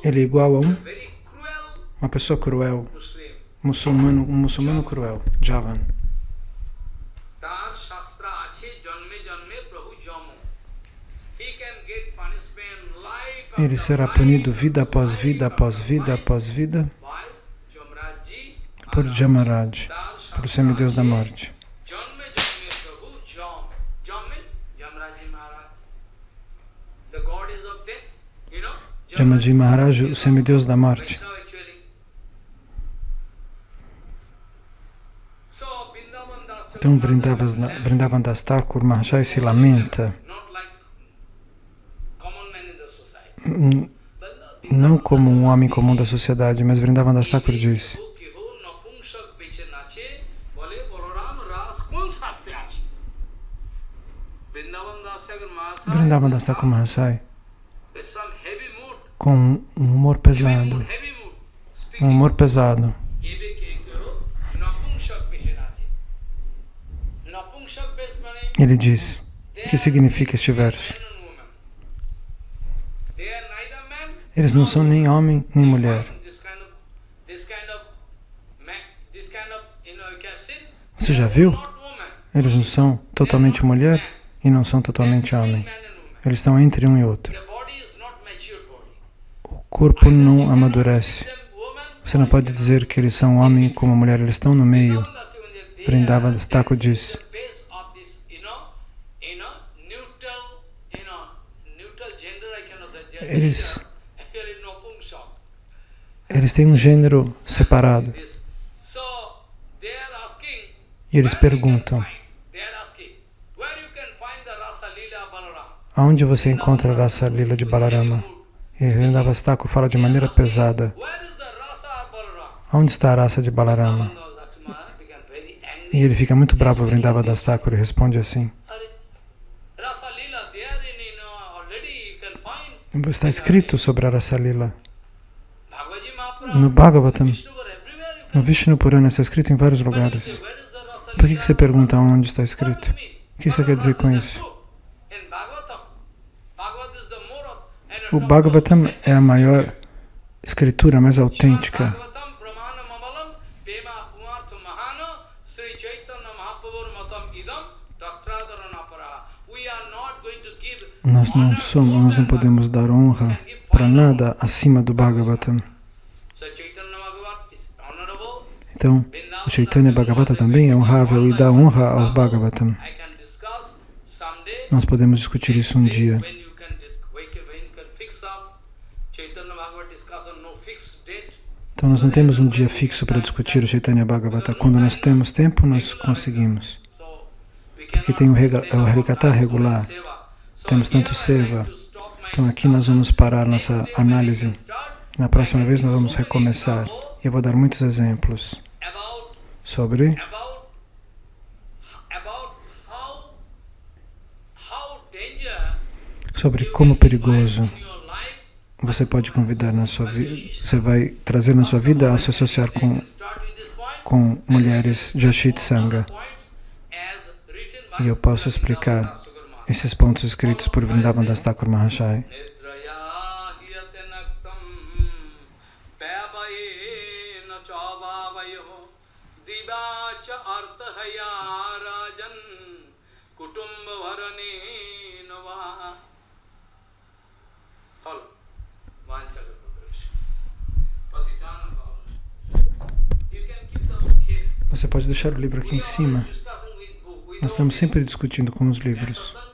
B: Ele é igual a uma pessoa cruel, um muçulmano cruel, Javan. Ele será punido vida após vida, após vida, após vida, por Jamaraj, pelo semideus da morte. Jamaji Maharaj, o semideus da morte. Então Vrindavan Das Thakur Mahasaya se lamenta, não como um homem comum da sociedade, mas Vrindavan Das Thakur diz: Vrindavan Das Thakur Mahasaya, com um humor pesado, ele diz: o que significa este verso? Eles não são nem homem nem mulher. Você já viu? Eles não são totalmente mulher e não são totalmente homem. Eles estão entre um e outro. O corpo não amadurece. Você não pode dizer que eles são homem como mulher, eles estão no meio. Vrindavan Das Thakur diz: eles têm um gênero separado. E eles perguntam: aonde você encontra a Rasa Lila de Balarama? E Vrindavan Das Thakur fala de maneira pesada: aonde está a raça de Balarama? E ele fica muito bravo, Vrindavan Das Thakur, e responde assim: está escrito sobre a Rasa Lila no Bhagavatam, no Vishnu Purana, está escrito em vários lugares. Por que você pergunta onde está escrito? O que você quer dizer com isso? O Bhagavatam é a maior escritura, mais autêntica. Nós não podemos dar honra para nada acima do Bhagavatam. Então, o Chaitanya Bhagavata também é honrável e dá honra ao Bhagavatam. Nós podemos discutir isso um dia. Então nós não temos um dia fixo para discutir o Chaitanya Bhagavata. Quando nós temos tempo, nós conseguimos. aqui tem o Harikatha regular, temos tanto Seva. Então aqui nós vamos parar nossa análise. Na próxima vez nós vamos recomeçar. E eu vou dar muitos exemplos sobre como perigoso você pode convidar na sua vida, você vai trazer na sua vida ao se associar com mulheres de Ashit Sangha. E eu posso explicar esses pontos escritos por Vrindavan Das Thakur Mahashaya. Você pode deixar o livro aqui em cima. Nós estamos sempre discutindo com os livros.